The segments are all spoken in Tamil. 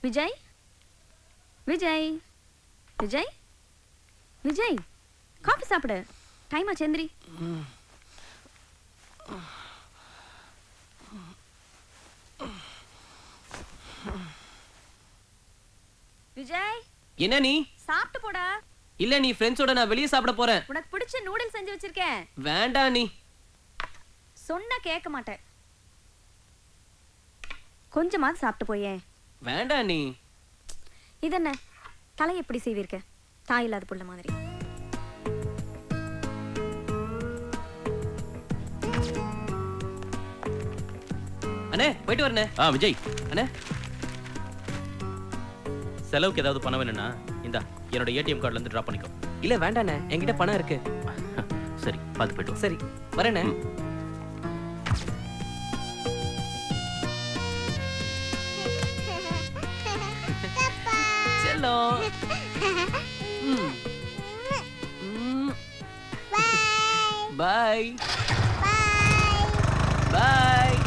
விஜய் விஜய் விஜய் விஜய் காஃபி சாப்பிடு. டைம் ஆச்சு, எந்திரி. விஜய், என்ன நீ சாப்பிட்டு போடா. இல்ல நீ ஃப்ரெண்ட்ஸோட நான் வெளிய சாப்பிட போறேன். உனக்கு பிடிச்ச நூடுல்ஸ் செஞ்சு வச்சிருக்கேன். வேண்டாம் நீ சொன்னா கேட்க மாட்டேன். கொஞ்சமாவது சாப்பிட்டு போயே. வேண்டாம் நீ. இதென்ன தலை எப்படி செய்வீர்க்க? தாய் இல்லாத புள்ள மாதிரி. அண்ணே போயிட்டு வரனே. விஜய் அண்ணே, செலவுக்கு ஏதாவது பணம் வேணும்னா இந்த என்னோட ஏடிஎம் கார்டுல இருந்து டிராப் பண்ணிக்கோ. இல்ல வேண்டாண்ணே, என்கிட்ட பணம் இருக்கு. சரி, பார்த்து போயிட்டு வா. சரி வரேண்ணே. செல்லம். பாய் பாய்.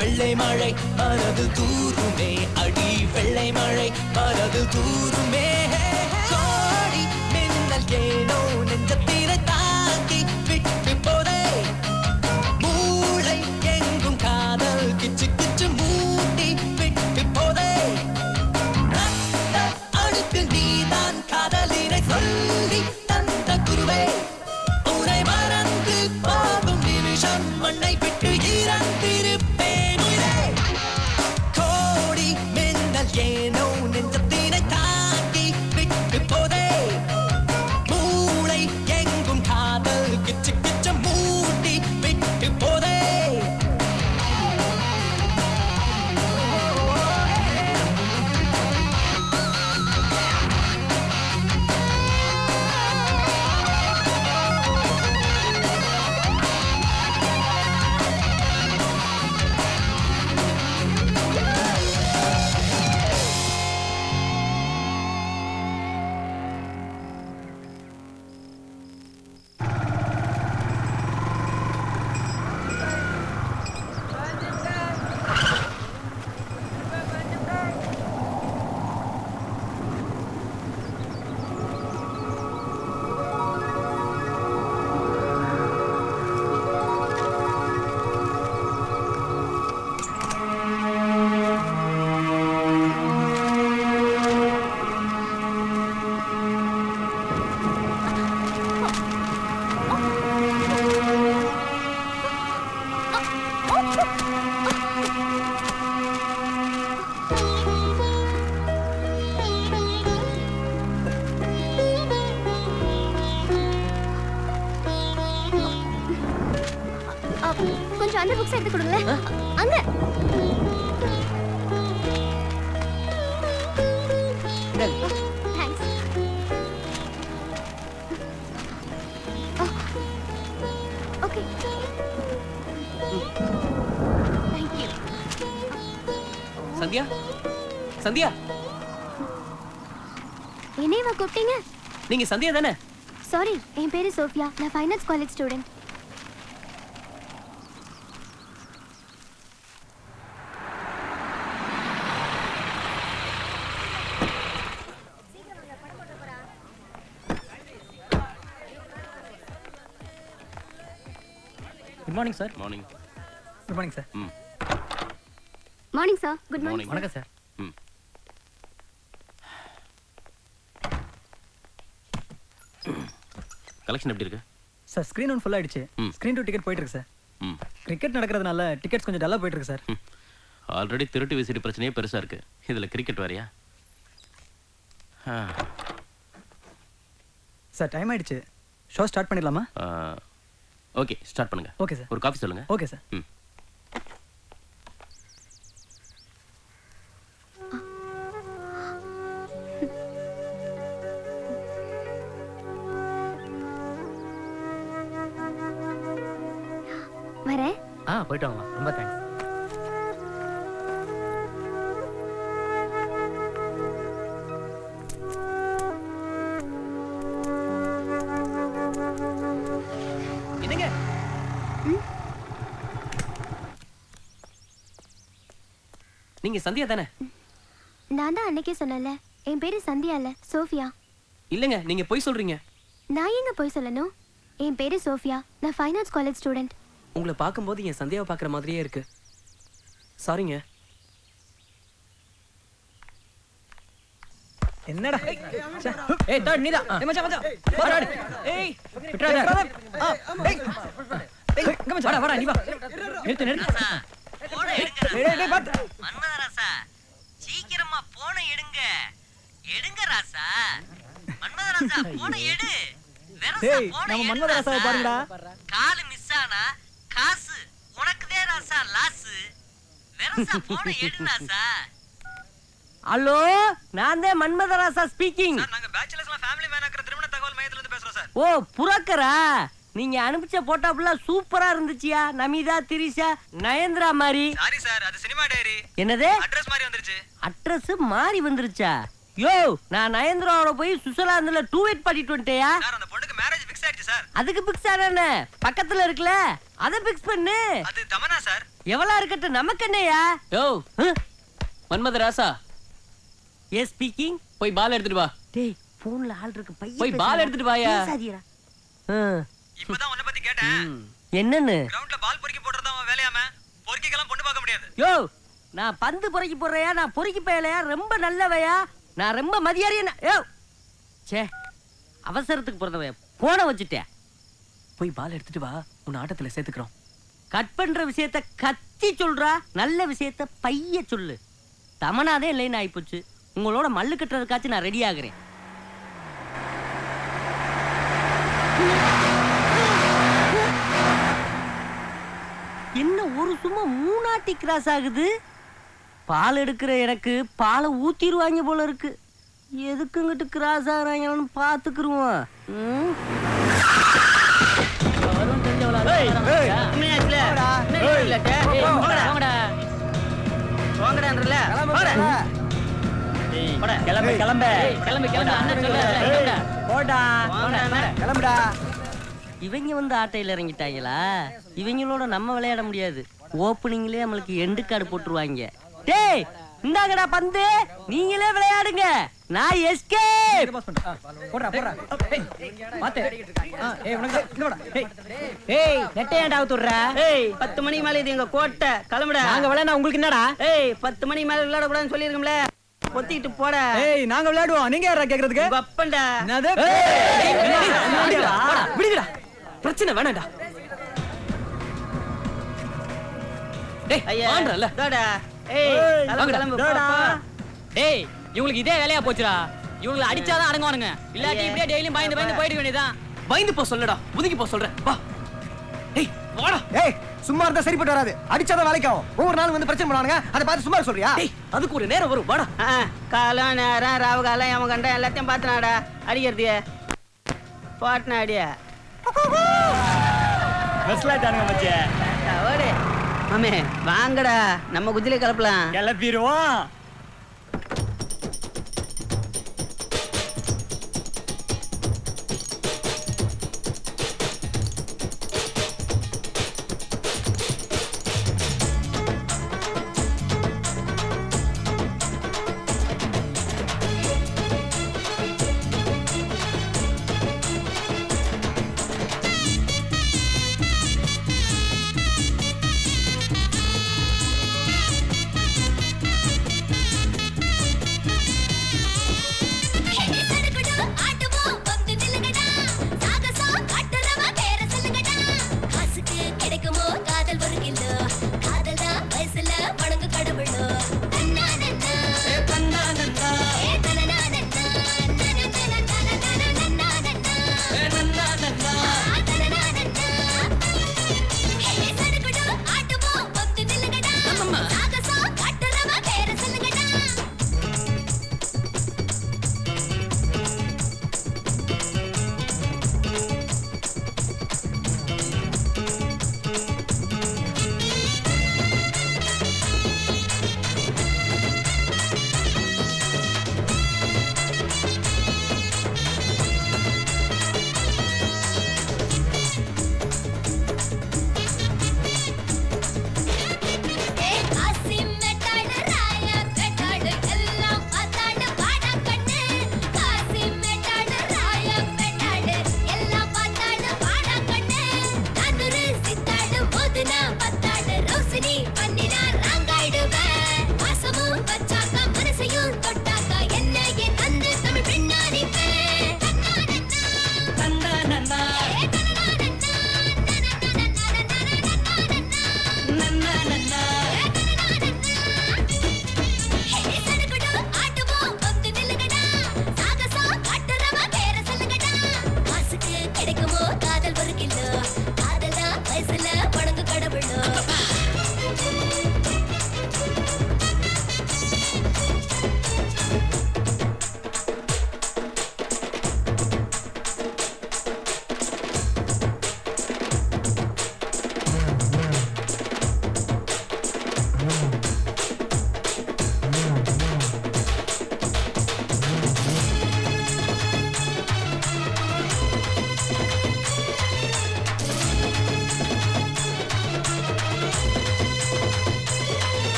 வெள்ளை மழை மனது தூருமே, அடி வெள்ளை மழை மனது தூருமே. கோடி மின்னல் ஏனோ நெஞ்சத்தினை தாக்கி விட்டு போதே, மூளை எங்கும் காதல் கிச்சு கிச்சு மூட்டி விட்டு போதே. அடுத்து நீதான் காதலினை சொல்லி தந்த குருவே, உனை மறந்து போகும் நிமிஷம் மண்ணை விட்டு இறந்திருப்பேன். ஏனோ நெஞ்சத்தினை தாக்கி விட்டு போதே, மூளை எங்கும் காதல் கிச்சு கிச்சு மூட்டி விட்டு போதே. கொஞ்சம் அந்த புக்ஸ் எடுத்து கொடுங்களேன். அங்க. Thanks. Okay. Thank you. Sandhya Sandhya என்னையவா கூப்பிட்டீங்க? நீங்க சந்தியா தானே? சாரி, என் பேரு சோஃபியா. நான் finance college student. Good morning sir. Morning. Good morning sir. ம். Morning sir. Good morning. Morning. வணக்கம் சார். ம். கலெக்ஷன் எப்படி இருக்கு? சார் ஸ்க்ரீன் ஒன் ஃபுல் ஆயிடுச்சு. ம். ஸ்க்ரீன் டூ டிக்கெட் போயிட்டு இருக்கு சார். ம். கிரிக்கெட் நடக்கிறதுனால டிக்கெட்ஸ் கொஞ்சம் டல்லா போயிட்டு இருக்கு சார். ஆல்ரெடி திருட்டு விசிறி பிரச்சனையே பெருசா இருக்கு. இதுல கிரிக்கெட் வேறயா? சார் டைம் ஆயிடுச்சு. ஷோ ஸ்டார்ட் பண்ணிடலாமா? ஓகே, ஸ்டார்ட் பண்ணுங்க. Okay sir. ஒரு காஃபி சொல்லுங்க. Okay sir. ம். வரேன். போயிட்டு வாங்க. ரொம்ப தேங்க்ஸ். என்னங்க? நீங்க சந்தியா தானே? நான் தான் அன்னைக்கே சொன்னேன்ல, என் பேரு சந்தியா இல்ல, சோஃபியா. இல்லங்க, நீங்க பொய் சொல்றீங்க. நான் எங்க போய் சொல்லணும்? என் பேரு சோஃபியா. நான் ஃபைனான்ஸ் காலேஜ் ஸ்டூடெண்ட். உங்களை பார்க்கும்போது என் சந்தியாவை பார்க்குற மாதிரியே இருக்கு. சாரிங்க. என்னடா? ஏய் தட் நீடா. ஏய் மச்சான் மச்சான். போடா. ஏய், விட்றாத. ஏய். ஏய் இங்க மச்சான். வாடா நீ வா. நிறுத்து நிறுத்து. டேய் பாத்து. மன்மதராசா, சீக்கிரமா போன எடுங்க. எடுங்க ராசா. மன்மதராசா, போன எடு. டேய் நம்ம மன்மதராசாவை பாருங்கடா. கால் மிஸ் ஆனா காசு உனக்குதே ராசா லாஸ். வெரசா போன எடு ராசா. ஹலோ, நான் தான் மன்மதராசா ஸ்பீக்கிங். சார், நாங்க பேச்சுலர்ஸ்லாம் ஃபேமிலி மேன் ஆக்குற திருமண தகவல் மையத்துல இருந்து பேசுறோம் சார். ஓ புரோக்கரா? நீங்க அனுப்பிச்ச போட்டோப்புல சூப்பரா இருந்துச்சியா. நமிதா, திரிஷா, நயன்தரா மாதிரி. சாரி சார், அது சினிமா டைரி. என்னது? அட்ரஸ் மாதிரி வந்துருச்சு. அட்ரஸ் மாறி வந்துருச்சா? யோ, நான் நயன்தராவோட போய் சுவிட்சர்லாந்துல டூவேட் பண்ணிட்டு வந்துட்டேயா. சார், அந்த பொண்ணுக்கு மேரேஜ் ஃபிக்ஸ் ஆயிடுச்சு சார். அதுக்கு பிக்ஸ் ஆனே பக்கத்துல இருக்குல்ல, அத பிக்ஸ் பண்ணு. அது தமனா சார். எவ்வளவு இருக்கட்டும், நமக்கு என்னையா? யோ மன்மதராசா, எஸ் ஸ்பீக்கிங். போய் பால் எடுத்துட்டு வா. டேய் போன்ல ஆள் இருக்கு, போய் பால் எடுத்துட்டு வாயா. பேசாதீடா. இப்பதான் உன்னை பத்தி கேட்டேன். என்னன்னு? கிரவுண்ட்ல பால் பொறுக்கி போடுறதா அவன் வேலையாம. பொறுக்கிக்கலாம் பொண்ணு பார்க்க முடியாது. யோ, நான் பந்து பொறுக்கி போடுறையா? நான் பொறுக்கி பயலையா? ரொம்ப நல்லவையா? நான் ரொம்ப மதியாரியா? யோ சே, அவசரத்துக்கு பிறந்தவையா, போன வச்சுட்டேன். போய் பால் எடுத்துட்டு வா, உன்னை ஆட்டத்துல சேர்த்துக்கிறோம். கட் பண்ற விஷயத்த கத்தி சொல்றா, நல்ல விஷயத்த பைய சொல்லு. தமனாதே இல்லைன்னு ஆயிப்போச்சு. உங்களோட மல்லு கட்டுறதுக்காச்சும் நான் ரெடி ஆகுறேன். என்ன ஒரு சும்மா மூணாட்டி கிராஸ் ஆகுது? பால் எடுக்கிற எனக்கு பாலை ஊத்திடுவாங்க போல இருக்கு. எதுக்குங்கிட்டு கிராஸ் ஆகுறாங்கன்னு பாத்துக்குருவோம். இவங்க வந்து ஆட்டையில இறங்கிட்டாங்களா? இவங்களோட நம்ம விளையாட முடியாது. ஓப்பனிங்லயே நம்மளுக்கு எண்டு கார்டு போட்டுருவாங்க. டேய் இந்தாங்கடா பந்து, நீங்களே விளையாடுங்க. நான் எஸ்கேப். போடா போடா. ஏய் பாத்து. ஏய் உனக்கு இங்க வாடா. ஏய் நெட்டையாண்டா அவுத்துறா. ஏய் 10 மணிக்கு மேல இது எங்க கோட்டை, கிளம்புடா. நாங்க விளையாண்டா உங்களுக்கு என்னடா? ஏய் 10 மணிக்கு மேல விளையாட கூடாதுன்னு சொல்லிருக்கோம்ல. பொத்திட்டு போடா. ஏய் நாங்க விளையாடுவோம், நீங்க யாரா கேக்குறதுக்கு? உங்க அப்பன்டா. என்னது? விடுங்கடா, பிரச்சனை வேணாம்டா. டேய் ஐயா வாங்கடா. டோடா. ஏய் கிளம்பு கிளம்பு போடா. டேய் இவங்களுக்கு இதே வேலையா போச்சுடா. இவங்களை அடிச்சாதான் அடங்குவானுங்க, இல்லாட்டி இப்படியே டெய்லியும் பயந்து பயந்து போயிட வேண்டியதான். பயந்து போ சொல்லடா, ஒதுங்கி போ சொல்றேன். வா. டேய் வாடா. ஏய் சும்மா இருந்தா சரிப்பட்டு வராது. அடிச்சாதான் வேலைக்காகும். ஒவ்வொரு நாளும் வந்து பிரச்சனை பண்ணுவானுங்க. அதை பார்த்து சும்மா சொல்றியா? டேய் அதுக்கு ஒரு நேரம் வரும் வாடா. காலம் நேரம் ராவு காலம் எவன் கண்ட எல்லாத்தையும் பார்த்துனாடா அடிக்கிறதையே பாட்டினா அடியா ஓடு மாமே வாங்கடா நம்ம குஜிலே கலப்பலாம் கிளப்பிடுவோம்.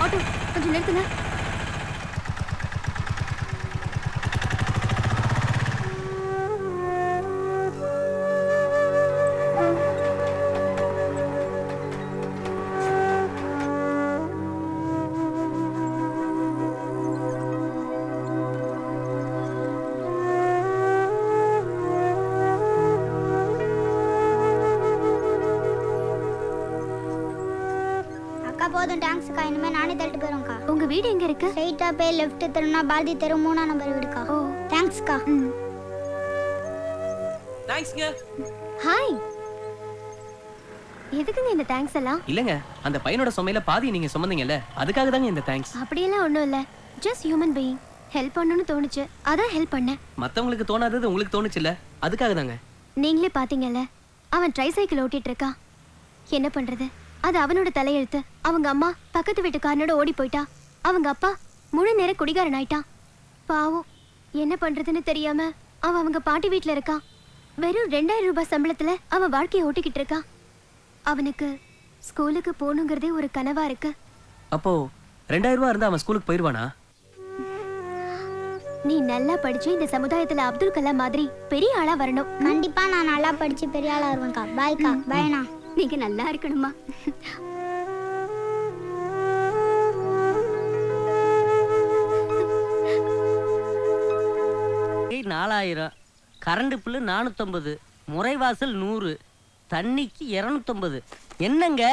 ஆட்டோ கொஞ்சம் நிறுத்துங்க. போதும் தேங்க்ஸ்க்கா. இனிமே நானே தள்ளிட்டு போயிடும்க்கா. உங்க வீடு எங்க இருக்கு? ஸ்ட்ரைட்டா போய் லெஃப்ட் திரும்பினா பாரதி தெரு 3ஆம் நம்பர் வீடுக்கா. ஓ தேங்க்ஸ்க்கா. தேங்க்ஸ்ங்க. ஹாய். எதுக்குங்க இந்த தேங்க்ஸ் எல்லாம்? இல்லங்க, அந்த பையனோட சுமையில பாதி நீங்க சுமந்தீங்கல்ல, அதுக்காக தாங்க இந்த தேங்க்ஸ். அப்படியெல்லாம் ஒண்ணும் இல்ல. Just human being. ஹெல்ப் பண்ணணும்னு தோணுச்சு, அதான் ஹெல்ப் பண்ணேன். மத்தவங்களுக்கு தோணாதது உங்களுக்கு தோணுச்சுல்ல, அதுக்காக தாங்க. நீங்களே பாத்தீங்கல்ல, அவன் ட்ரைசைக்கிள் ஓட்டிட்டு இருக்கான். என்ன பண்றது? அது அவனோட தலையெழுத்து. அவங்க அம்மா பக்கத்து வீட்டுக்காரனோட ஓடி போயிட்டா. அவங்க அப்பா முழு நேர குடிகாரன் ஆயிட்டான். பாவம், என்ன பண்றதுன்னு தெரியாம அவன் அவங்க பாட்டி வீட்டுல இருக்கான். வெறும் 2000 ரூபாய் சம்பளத்துல அவன் வாழ்க்கையை ஓட்டிக்கிட்டு இருக்கான். அவனுக்கு ஸ்கூலுக்கு போகணுங்கிறதே ஒரு கனவா இருக்கு. அப்போ 2000 ரூபாய் இருந்தா அவன் ஸ்கூலுக்கு போயிருவானா? நீ நல்லா படிச்சு இந்த சமுதாயத்துல அப்துல் கலாம் மாதிரி பெரிய ஆளா வரணும். கண்டிப்பா நான் நல்லா படிச்சு பெரிய ஆளா வருவேன்க்கா. பாய்க்கா. பாய்ண்ணா. நீங்க நல்லா இருக்கணுமா? ஏய், 4000, கரண்ட் பில்லு 450, முறைவாசல் 100, தண்ணிக்கு 250. என்னங்க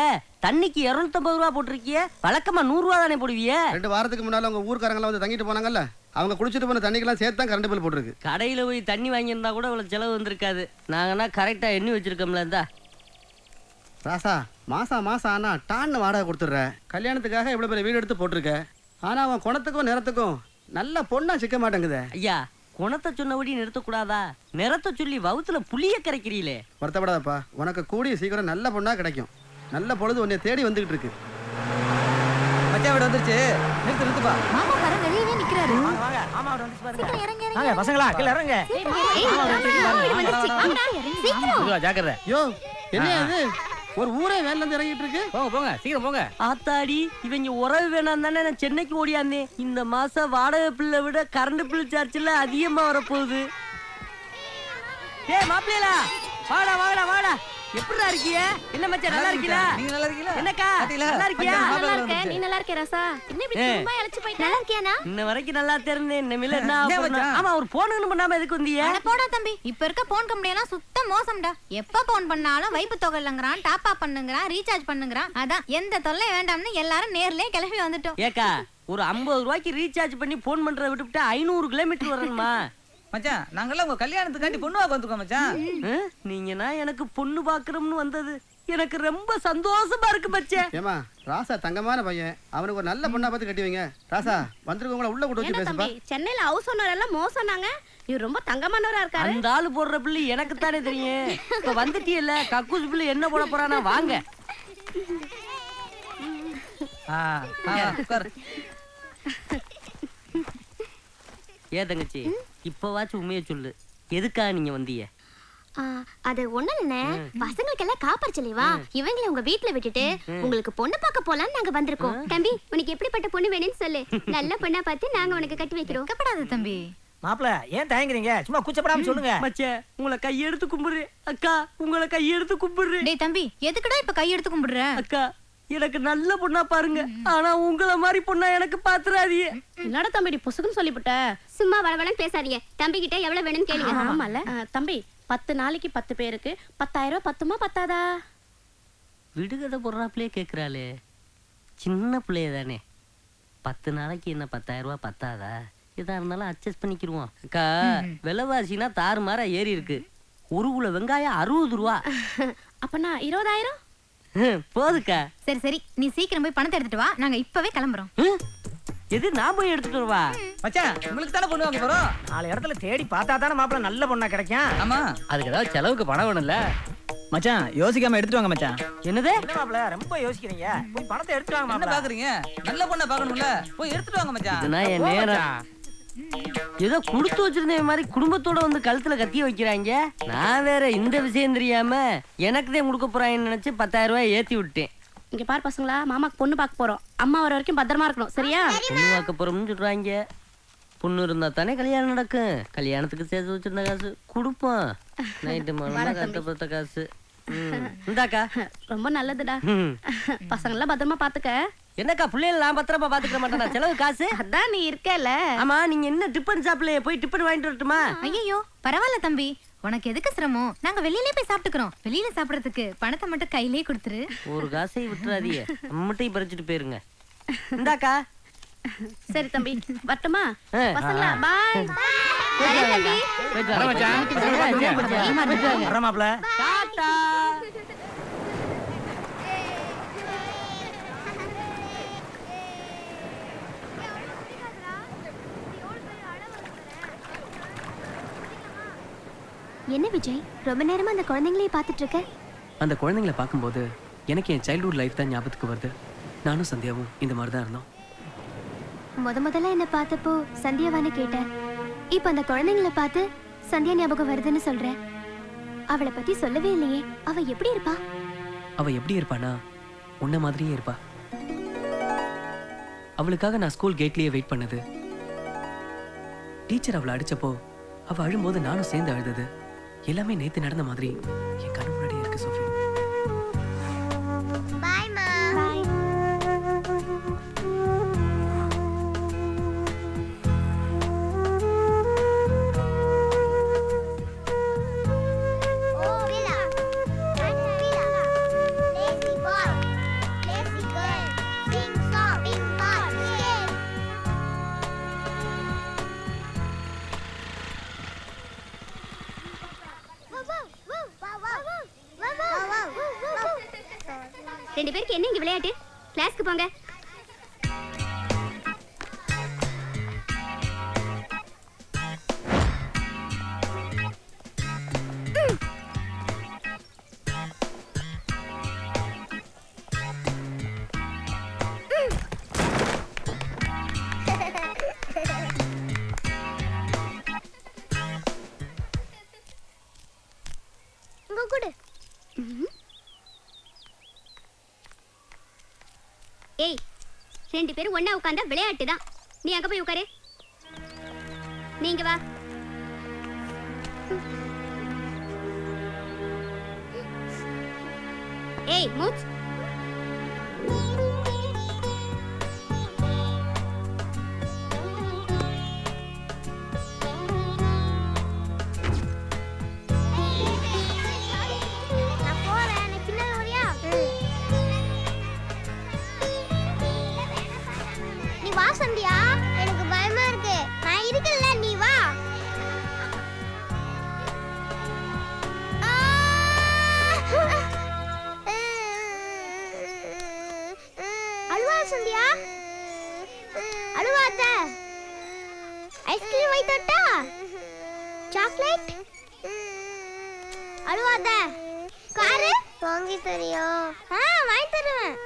தண்ணிக்கு 250 ரூபா போட்டிருக்கிய? வழக்கமா 100 ரூபா தானே போடுவிய? 2 வாரத்துக்கு முன்னால உங்க ஊர்க்காரங்களாம் வந்து தங்கிட்டு போனாங்கல்ல, அவங்க குடிச்சிட்டு போன தண்ணிக்கெல்லாம் சேர்த்து தான் கரண்ட் பில் போட்டுருக்கு. கடையில போய் தண்ணி வாங்கியிருந்தா கூட இவ்வளவு செலவு வந்திருக்காது. நாங்கன்னா கரெக்டா எண்ணி வச்சிருக்கோம்ல. இந்தா ராசா, மாசம் ஆனா டான்னு வாடகை கொடுத்துட்ற. கல்யாணத்துக்காக இவ்வளவு பெரிய வீடு எடுத்து போட்டிருக்க. ஆனா அவன் குணத்துக்கும் நிறத்துக்கும் நல்ல பொண்ணா சிக்க மாட்டேங்குதே. ஐயா, குணத்தை சொன்னபடி நிறுத்தக்கூடாதா? நிறத்தை சொல்லி வவுத்துல புளிய கரைக்கிறீங்களே. வருத்தப்படாதப்பா, உனக்கு கூடிய சீக்கிரம் நல்ல பொண்ணா கிடைக்கும். நல்ல பொழுது உன்னை தேடி வந்துகிட்டு இருக்கு. மச்சான் வீடு வந்துருச்சு. நிறுத்துப்பா. மாமா வர வெளியவே நிக்கிறாரு. வாங்க. மாமா வீடு வந்துச்சு பாருங்க. சீக்கிரம் இறங்க இறங்க. வாங்க பசங்களா, கீழ இறங்க. ஜாக்கிரதை. யோ, என்ன இது? ஒரு ஊரே வேலைல இருந்து இறங்கிட்டு இருக்கு. போங்க சீக்கிரம் போங்க. ஆத்தாடி, இவங்க உறவு வேணாம் தானே நான் சென்னைக்கு ஓடியாந்தேன். இந்த மாசம் வாடகை பில்லை விட கரண்ட் பில் சார்ஜ்ல அதிகமா வரப்போகுது. ஏய் மாப்பிள்ளையா, வாடா. எப்படிடா இருக்கீங்க? என்ன மச்சான், நல்லா இருக்கீங்களா? நீங்க நல்லா இருக்கீங்களா? என்னக்கா நல்லா இருக்கியா? நல்லா இருக்கேன். நீ நல்லா இருக்கியா ராசா? என்ன இப்படி சும்மா இழைச்சு போயிட்ட? நல்லா இருக்கியானா? இன்ன வரைக்கும் நல்லா தெரிந்தேன். இனிமேல என்ன ஏன் ஆகணும்? மச்சான்? ஆமா, ஒரு போன் பண்ணாம எதுக்கு வந்தீங்க? அட போடா தம்பி, இப்ப இருக்க போன் கம்பெனி எல்லாம் சுத்த மோசம்டா. எப்ப போன் பண்ணாலும் வைப்பு தொகை இல்லங்கறான், டாப் அப் பண்ணுங்கறான், ரீசார்ஜ் பண்ணுங்கறான். அதான் எந்த தொல்லை வேண்டாம்னு எல்லாரும் நேர்லயே கிளம்பி வந்துட்டோம். ஏக்கா, ஒரு 50 ரூபாய்க்கு ரீசார்ஜ் பண்ணி போன் பண்றத விட்டுவிட்டு 500 கிலோமீட்டர் வரணுமா? மச்சான், நாங்கெல்லாம் உங்க கல்யாணத்துக்காண்டி பொண்ணு வாங்க வந்துருக்கோம் மச்சான். நீங்கன்னா எனக்கு பொண்ணு பாக்குறோம்னு வந்தது எனக்கு ரொம்ப சந்தோஷமா இருக்கு மச்சான். ஏமா, ராசா தங்கமான பையன், அவனுக்கு ஒரு நல்ல பொண்ணா பார்த்து கட்டி வைங்க. ராசா, வந்திருக்கவங்கள உள்ள கூட்டு வச்சு பேசுப்பா. சென்னையில ஹவுஸ் ஓனர் எல்லாம் மோசம்னாங்க. இவர் ரொம்ப தங்கமானவரா இருக்காரு. அந்த ஆளு போடுற பிள்ளை எனக்கு தானே தெரியும். இப்ப வந்துட்டீல்ல, கக்கூஸ் பிள்ளை என்ன போட போறானா? வாங்க. உட்காரு. ஏ தங்கச்சி, இப்பவாச்சும் உண்மையை சொல்லு, எதுக்காக நீங்க வந்தீங்க? அது ஒண்ணும் இல்ல, பசங்களுக்கு எல்லாம் காப்பரிச்சலைவா, இவங்களை உங்க வீட்டுல விட்டுட்டு உங்களுக்கு பொண்ணு பார்க்க போலான்னு நாங்க வந்திருக்கோம். தம்பி, உனக்கு எப்படிப்பட்ட பொண்ணு வேணும்னு சொல்லு, நல்ல பொண்ணா பார்த்து நாங்க உனக்கு கட்டி வைக்கிறோம். கப்படாத தம்பி. மாப்பிள, ஏன் தயங்குறீங்க? சும்மா கூச்சப்படாம சொல்லுங்க. மச்சே, உங்களை கையெடுத்து கும்பிடுறேன். அக்கா, உங்களை கையெடுத்து கும்பிடுறேன். டேய் தம்பி, எதுக்குடா இப்ப கை எடுத்து கும்பிடுற? அக்கா, எனக்கு நல்ல பொண்ணா பாருங்க. ஆனா உங்களை மாதிரி பொண்ணா எனக்கு பாத்துறாதீங்க. என்னடா தம்பி பொசுக்குன்னு சொல்லிவிட்ட? சும்மா வளவளன்னு பேசாதீங்க. தம்பி கிட்ட எவ்வளவு வேணும்னு கேளுங்க. ஆமால தம்பி, 10 நாளைக்கு 10 பேருக்கு 10,000 ரூபாய் பத்துமா பத்தாதா? விடுகதை போடுறாப்லயே கேக்குறாளே, சின்ன பிள்ளைய தானே. 10 நாளைக்கு என்ன 10,000 ரூபாய் பத்தாதா? எதா இருந்தாலும் அட்ஜஸ்ட் பண்ணிக்கிருவோம். அக்கா, விலைவாசினா தாறுமாறா ஏறி இருக்கு. 1 கிலோ வெங்காயம் 60 ரூபா. அப்பனா 20,000? போதுக்கா. சரி நீ சீக்கிரம் போய் பணத்தை எடுத்துட்டு வா, நாங்க இப்பவே கிளம்புறோம். எது, நான் போய் எடுத்துட்டு வரவா? மச்சான், உங்களுக்கு தானே பொண்ணு வாங்க போறோம். 4 இடத்துல தேடி பார்த்தா தானே மாப்பிள நல்ல பொண்ணா கிடைக்கும். ஆமா, அதுக்கு ஏதாவது செலவுக்கு பணம் வேணும்ல மச்சான். யோசிக்காம எடுத்துட்டு வாங்க மச்சான். என்னது? என்ன மாப்பிள ரொம்ப யோசிக்கிறீங்க? போய் பணத்தை எடுத்துட்டு வாங்க மாப்பிள. என்ன பாக்குறீங்க? நல்ல பொண்ணா பார்க்கணும்ல, போய் எடுத்துட்டு வாங்க மச்சான். இதுனா என் நேரம். ஏதோ கொடுத்து வச்சிருந்த மாதிரி குடும்பத்தோட வந்து கழுத்துல கத்திய வைக்கிறாங்க. நான் வேற இந்த விஷயம் தெரியாம எனக்கு தான் கொடுக்க போறாங்கன்னு நினைச்சு 10,000 ரூபாய் ஏத்தி விட்டேன். இங்க பாரு பசங்களா, மாமாக்கு பொண்ணு பார்க்க போறோம். அம்மா வர வரைக்கும் பத்திரமா இருக்கணும், சரியா? பொண்ணு பார்க்க போறோம்னு சொல்றாங்க. பொண்ணு இருந்தா தானே கல்யாணம் நடக்கும். கல்யாணத்துக்கு சேர்த்து வச்சிருந்த காசு கொடுப்போம். நைட்டு மாமா கஷ்டப்பட்ட காசு. இந்தாக்கா. ரொம்ப நல்லதுடா. பசங்க எல்லாம் பத்திரமா பாத்துக்க. என்னக்கா, பிள்ளைகள் நான் பத்திரமா பாத்துக்க மாட்டேனா? செலவு காசு அதான் நீ இருக்கல. ஆமா, நீங்க என்ன டிபன் ஷாப்ல போய் டிபன் வாங்கிட்டு வரட்டுமா? ஐயோ பரவாயில்ல தம்பி, உனக்கு எதுக்கு சிரமம்? நாங்க வெளியிலே போய் சாப்பிட்டுக்கிறோம். வெளியில சாப்பிடறதுக்கு பணத்தை மட்டும் கையிலே கொடுத்துரு. ஒரு காசை விட்டுறாதீங்க, நம்மட்டையும் பறிச்சுட்டு போயிருங்க. இந்தாக்கா. சரி தம்பி, வரட்டுமா? ஆ. பசங்களா பாய். வர மாப்ள. டாடா. என்ன விஜய், ரொம்ப நேரமா அந்த குழந்தைங்களே பார்த்துட்டு இருக்க? அந்த குழந்தைங்களை பார்க்கும்போது எனக்கு என் சைல்ட்ஹுட் லைஃப் தான் ஞாபகத்துக்கு வருது. நானும் சந்தியாவும் இந்த மாதிரி தான் இருந்தோம். முதல்ல என்ன பார்த்தப்போ சந்தியாவான்னு கேட்டேன். இப்ப அந்த குழந்தைங்கள பார்த்து சந்தியா ஞாபகம் வருதுன்னு சொல்ற. அவளை பத்தி சொல்லவே இல்லையே. அவ எப்படி இருப்பா? அவ எப்படி இருப்பானா, உன்ன மாதிரியே இருப்பா. அவளுக்காக நான் ஸ்கூல் கேட்லயே வெயிட் பண்ணது, டீச்சர் அவளை அடிச்சப்போ அவ அழும்போது நானும் சேர்ந்து அழுதது, எல்லாமே நேத்து நடந்த மாதிரி என் கண்ணு முன்னாடியே இருக்கு சோஃபி. பாய் மா. பாய். ரெண்டு பேருக்கு என்ன இங்க விளையாட்டு? கிளாஸ்க்கு போங்க. இங்க கொடு. ஏய், ரெண்டு பேரும் ஒண்ணா உட்கார்ந்தா விளையாட்டு தான். நீ அங்க போய் உட்காரு. நீங்க வா. ஏய் மூச். வா சந்தியா, எனக்கு பயமா இருக்கு. நான் இருக்கல, நீ வா. அழுவா சந்தியா, அழுவாத. ஐஸ்கிரீம் வாங்கி தரட்டா? சாக்லேட்? அழுவாத. காரு வாங்கி தரியா? வாங்கி தருவேன்.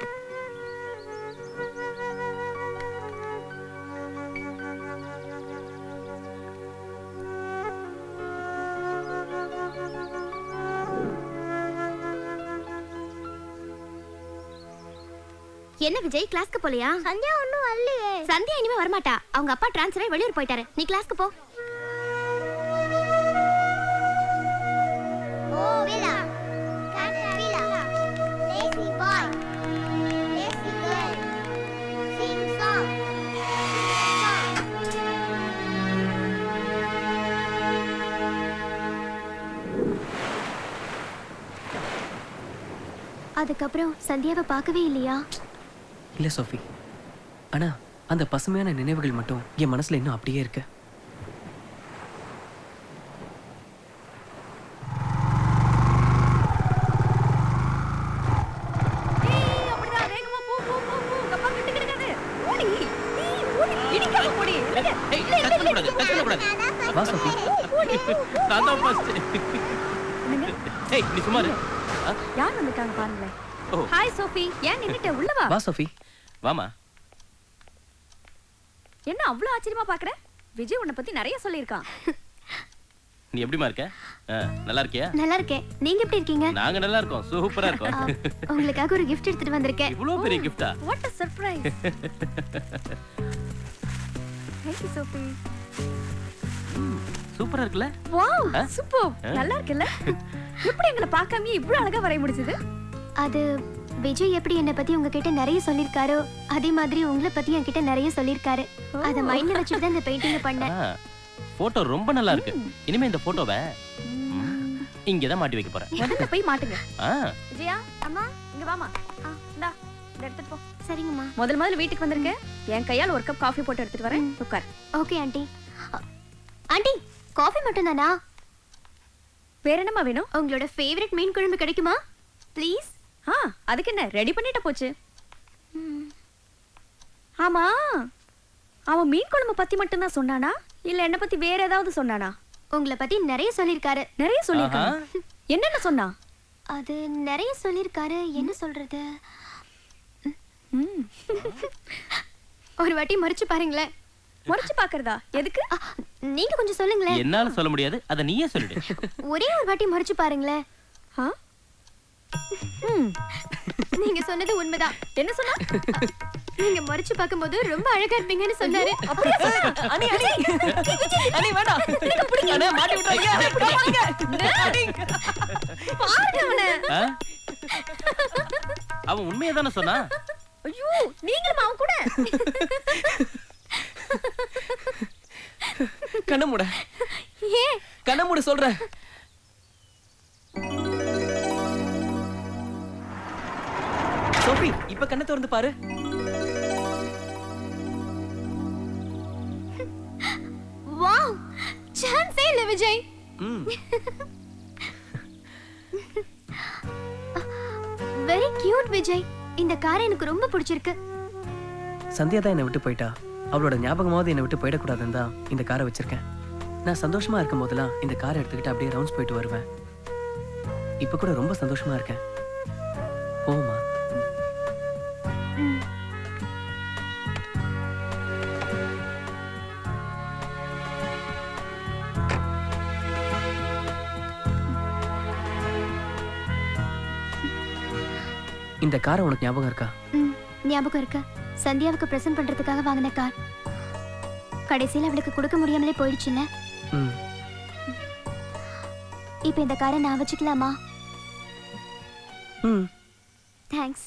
என்ன விஜய், கிளாஸ்க்கு போலையா? சந்தியா ஒண்ணும் வரலையே. சந்தியா இனிமே வரமாட்டா. அவங்க அப்பா ட்ரான்ஸ்ஃபர் ஆகி வெளியூர் போயிட்டாரு. நீ கிளாஸ்க்கு போ. ஓ வீலா, வீலா, lazy boy, lazy girl, sing song. அதுக்கப்புறம் சந்தியாவை பார்க்கவே இல்லையா? இல்ல சோஃபி, ஆனா அந்த பசுமையான நினைவுகள் மட்டும் என் மனசுல இன்னும் அப்படியே இருக்கு. வா சோஃபி. நான் தான் ஃபர்ஸ்ட். ஏய் நீ சும்மா இரு. யார் வந்திருக்காங்க பாருங்களேன். ஓ ஹாய் சோஃபி, ஏன் நின்னுட்ட? உள்ள வா. வா சோஃபி. வாமா. என்ன அவ்வளவு ஆச்சரியமா பாக்குற? விஜய் உன்னை பத்தி நிறைய சொல்லியிருக்கான். நீ எப்படிமா இருக்க? நல்லா இருக்கியா? நல்லா இருக்கேன். நீங்க எப்படி இருக்கீங்க? நாங்க நல்லா இருக்கோம், சூப்பரா இருக்கோம். உங்களுக்காக ஒரு gift எடுத்துட்டு வந்திருக்கேன். இவ்வளவு பெரிய கிஃப்டா? What a surprise. Thank you Sophie. சூப்பரா இருக்குல்ல? Wow, super. நல்லா இருக்குல்ல? எப்படி எங்களை பார்க்காம இவ்வளவு அழகா வரைய முடிச்சது? அது விஜய் எப்படி என்னை பத்தி உங்ககிட்ட நிறைய சொல்லிருக்காரோ அதே மாதிரி உங்களை பத்தி என்கிட்ட நிறைய சொல்லிருக்காரு. அத மைண்ட்ல வச்சுட்டு தான் இந்த பெயிண்டிங் பண்ணேன். போட்டோ ரொம்ப நல்லா இருக்கு. இனிமே இந்த போட்டோவை இங்கதான் மாட்டி வைக்க போறேன். முதல்ல போய் மாட்டுங்க. விஜயா அம்மா இங்க வாமா. இந்தா இத எடுத்துட்டு போ. சரிங்கம்மா. முதல்ல வீட்டுக்கு வந்திருக்க. என் கையால் ஒரு கப் காஃபி போட்டு எடுத்துட்டு வரேன். உட்கார். Okay aunty. ஆண்டி காஃபி மட்டும் தானா? வேற என்னமா வேணும்? உங்களோட ஃபேவரட் மீன் குழம்பு கிடைக்குமா ப்ளீஸ்? அதுக்கு என்ன ரெடி பண்ணிட்ட போச்சு. ஆமா அவன் மீன் குழம்பு பத்தி மட்டும் தான் சொன்னானா இல்ல என்ன பத்தி வேற ஏதாவது சொன்னானா? உங்களை பத்தி நிறைய சொல்லிருக்காரு. நிறைய சொல்லிருக்காரு. என்னென்ன சொன்னா? அது நிறைய சொல்லிருக்காரு. என்ன சொல்றது? ஒரு வாட்டி மறைச்சு பாருங்களேன். மறைச்சு பாக்குறதா? எதுக்கு? நீங்க கொஞ்சம் சொல்லுங்களேன். என்னால சொல்ல முடியாது, அத நீயே சொல்லிடு. ஒரே ஒரு வாட்டி மறைச்சு பாருங்களேன். நீங்க சொன்னது உண்மைதான். என்ன சொன்னா? நீங்க மறைச்சு பாக்கும்போது ரொம்ப அழகா இருப்பீங்கன்னு சொன்னாரு. அவன் உண்மையை தானே சொன்னா? ஐயோ நீங்களும் அவன் கூட கண்ணமுட ஏன் கண்ணமுட சொல்ற. சோஃபி இப்ப கண்ணை திறந்து பாரு. வாவ் சான்ஸே இல்ல விஜய். Very cute Vijay. இந்த கார் எனக்கு ரொம்ப பிடிச்சிருக்கு. சந்தியா தான் என்னை விட்டு போயிட்டா. அவளோட ஞாபகமாவது என்னை விட்டு போயிடக்கூடாதுன்னு தான் இந்த காரை வச்சிருக்கேன். நான் சந்தோஷமா இருக்கும் போதெல்லாம் இந்த காரை எடுத்துக்கிட்டு அப்படியே ரவுண்ட்ஸ் போயிட்டு வருவேன். இப்ப கூட ரொம்ப சந்தோஷமா இருக்கேன். போமா. இந்த காரை உனக்கு ஞாபகம் இருக்கா? ஞாபகம் இருக்கு. சந்தியாவுக்கு பிரசன்ட் பண்றதுக்காக வாங்கின கார். கடைசியில் அவளுக்கு கொடுக்க முடியாமலே போயிடுச்சுல்ல. இப்போ இந்த காரை நான் வச்சுக்கலாமா? தேங்க்ஸ்.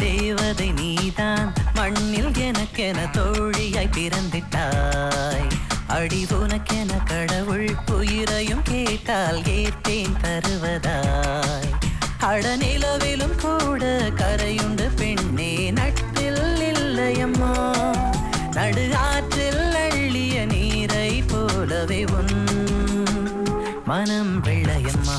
தேவதை நீதான் மண்ணில் எனக்கென தோழியாய் பிறந்திட்டாய். அடி உனக்கென கடவுள் உயிரையும் கேட்டால் ஏற்றேன் தருவதாய். அடநிலவிலும் கூட கரையுண்டு பெண்ணே நட்டில் இல்லையம்மா. நடு ஆற்றில் அள்ளிய நீரை போலவே உன் மனம் வெள்ளையம்மா.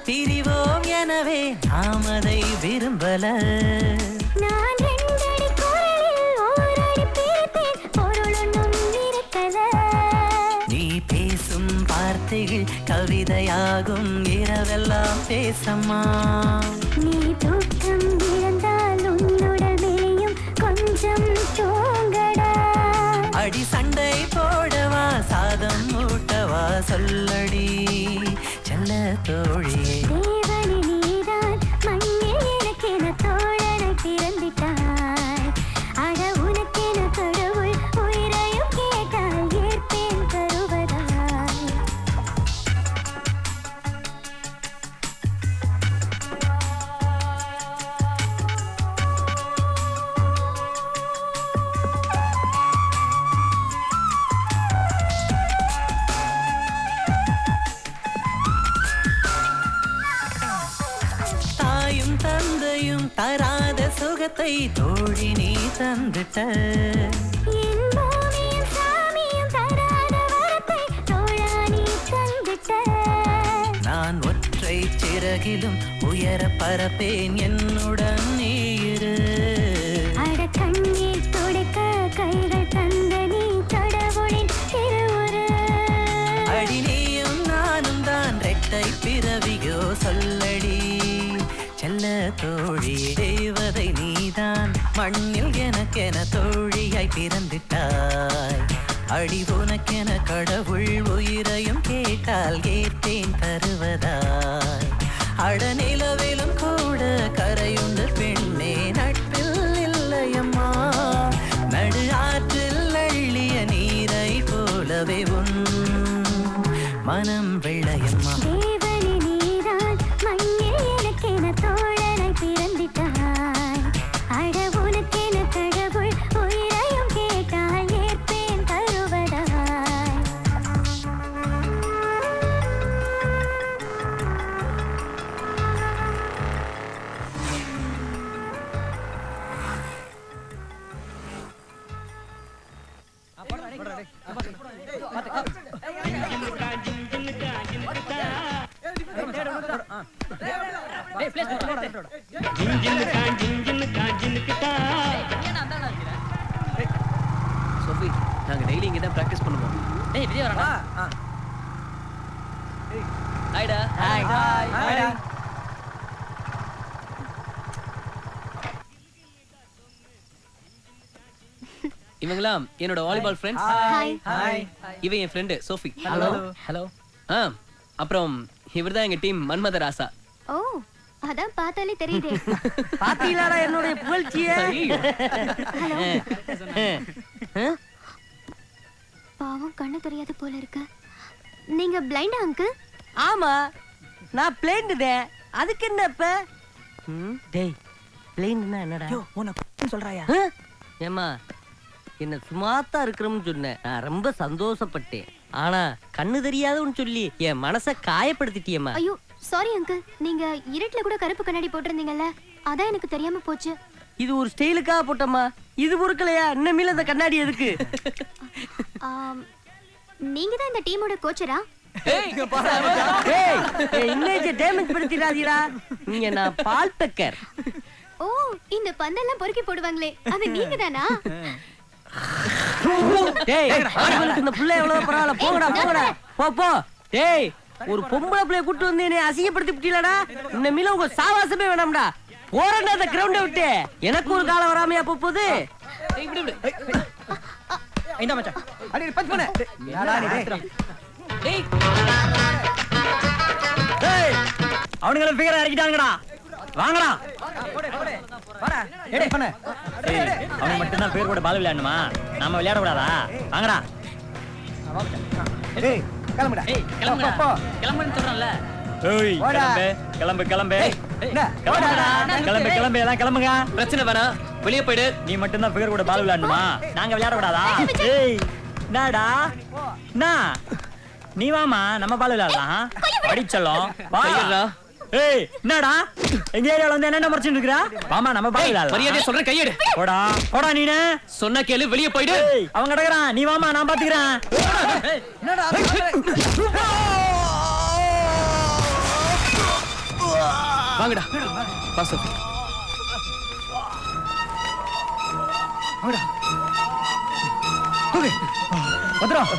பிரிவோம் எனவே நாம் அதை விரும்பல. நான் ரெண்டடி குரலில் ஓரடி பேசினேன், பொருளொன்றும் இருக்கல. நீ பேசும் வார்த்தைகள் கவிதையாகும், இரவெல்லாம் பேசம்மா. நீ தூக்கம் இழந்தால் உன்னுடல் மேயும் கொஞ்சம் தூங்கடா. அடி சண்டை போடவா சாதம் ஊட்டவா சொல்லடி செல்ல தோழியே. தேவனே நீதான் மண்ணில் எனக்கென தோழனை பிறந்திட்டாய். அட உனக்கென கடவுள் உயிரையும் கேட்டால் ஏற்பேன் தருவதாய். தந்தையும் தராத சுகத்தை தோழி நீ தந்துட்ட. என் பூமியும் சாமியும் தராத வரத்தை தோழா நீ தந்துட்ட. நான் ஒற்றை சிறகிலும் உயர பரப்பேன் என்னுடன் நீ இரு. கண்ணீர் துடைக்க கைகள் தந்த நீ கடவுளின் திருவுரு. அடி நீயும் நானும் தான் ரெட்டை பிறவியோ சொல்லடி செல்ல தோழியே. தேவதை நீதான் மண்ணில் எனக்கென தோழியாய் பிறந்துட்டாய். அடி உனக்கென கடவுள் உயிரையும் கேட்டால் ஏற்றேன் தருவதாய். அடநிலவிலும் கூட கரையுண்டு பெண்ணே நட்பில் இல்லையம்மா. நடு ஆற்றில் அள்ளிய நீரை போலவே உன் மனம் வெள்ளையம்மா. தேவனே நீதான் மண்ணில் எனக்கென தோழனாய் பிறந்திட்டாய். அட உனக்கென கடவுள் உயிரையும் கேட்டால் ஏற்பேன் தருவதாய். சோஃபி, நாங்க டெய்லி இங்க தான் பிராக்டிஸ் பண்ணுவோம். டேய் விஜய் வரடா. ஹாய்டா. ஹாய். இவங்களாம் என்னோட வாலிபால் ஃப்ரெண்ட்ஸ். ஹாய். ஹாய். இவன் என் ஃப்ரெண்டு சோஃபி. ஹலோ. ஹலோ. அப்புறம் இவர்தான் எங்க டீம் மன்மத ராசா. ஓ, அதான் பார்த்தாலே தெரியுதே. பாத்தீங்களாடா என்னுடைய புகழ்ச்சிய. பாவம் கண்ணு தெரியாது போல இருக்கு. நீங்க பிளைண்டா அங்கிள்? ஆமா, நான் பிளைண்டுதே. அதுக்கு என்ன இப்ப? டேய், பிளைண்ட்னா என்னடா? உன்னை சொல்றாயா? ஏமா, என்ன சும்மாத்தான் இருக்கிறோம்னு சொன்னேன். நான் ரொம்ப சந்தோஷப்பட்டேன். ஆனா கண்ணு தெரியாதுன்னு சொல்லி என் மனசை காயப்படுத்திட்டியம்மா. ஐயோ சாரி அங்கிள். நீங்க இருட்டுல கூட கருப்பு கண்ணாடி போட்டிருந்தீங்கல்ல, அதான் எனக்கு தெரியாம போச்சு. இது ஒரு ஸ்டைலுக்காக போட்டம்மா. இது பொறுக்கலையா? இன்னமேல அந்த கண்ணாடி எதுக்கு? நீங்க தான் இந்த டீமோட கோச்சரா? Image damage படுத்திடாதீடா. நீங்க நான் பால் பெக்கர். ஓ, இந்த பந்தெல்லாம் பொறுக்கி போடுவாங்களே, அது நீங்க தானா? டேய், அவங்களுக்கு இந்த புள்ள எவ்வளவு பரவாயில்ல. போங்கடா போங்கடா, போ போ. டேய், ஒரு பொம்பளை பிள்ளைய கூட்டு வந்து என்னை அசிங்கப்படுத்தி விட்டீங்களடா. இன்னமேல உங்க சாவாசமே வேணாம்டா. போறேன்டா அந்த கிரவுண்டை விட்டு. எனக்கு ஒரு காலம் வராமையா போகுது. இந்த மச்சான் அடி பஞ்ச் பண்ணு. யாரா நீ? டேய், டேய், அவனுங்கள ஃபிகர் அடிக்கிட்டாங்கடா. வாங்கடா. வாடா. எடே பண்ணு. அவனுக்கு மட்டும் தான் பேர் கூட பால் விளையாடணுமா? நாம விளையாட கூடாதா? வாங்கடா. டேய், கிளம்புடா. ஏய் கிளம்புடா. கிளம்புன்னு சொல்றேன்ல. ஏய், கிளம்பு கிளம்பு. என்ன? கிளம்பு எல்லாம் கிளம்புங்க. பிரச்சனை வேணாம், வெளியே போயிடு. நீ மட்டும் தான் பேர் கூட பால் விளையாடணுமா? நாங்க விளையாட கூடாதா? ஏய், என்னடா? என்ன? நீ வாமா, நம்ம பால் விளையாடலாம். அடிச்சலாம். கையடா. ஏய், என்னடா? எங்க ஏரியால வந்து என்ன மறைச்சிட்டு இருக்கற? வாமா, நம்ம பால் விளையாடலாம். மரியாதை சொல்றேன், கையெடு. போடா போடா. நீனே சொன்னா கேளு, வெளியே போயிடு. ஏய், அவன் கிடக்குறான். நீ வாமா, நான் பாத்துக்கிறேன். என்னடா? வாங்கடா. வா சோஃபி. வாங்கடா. தூக்கு. வந்துரும்.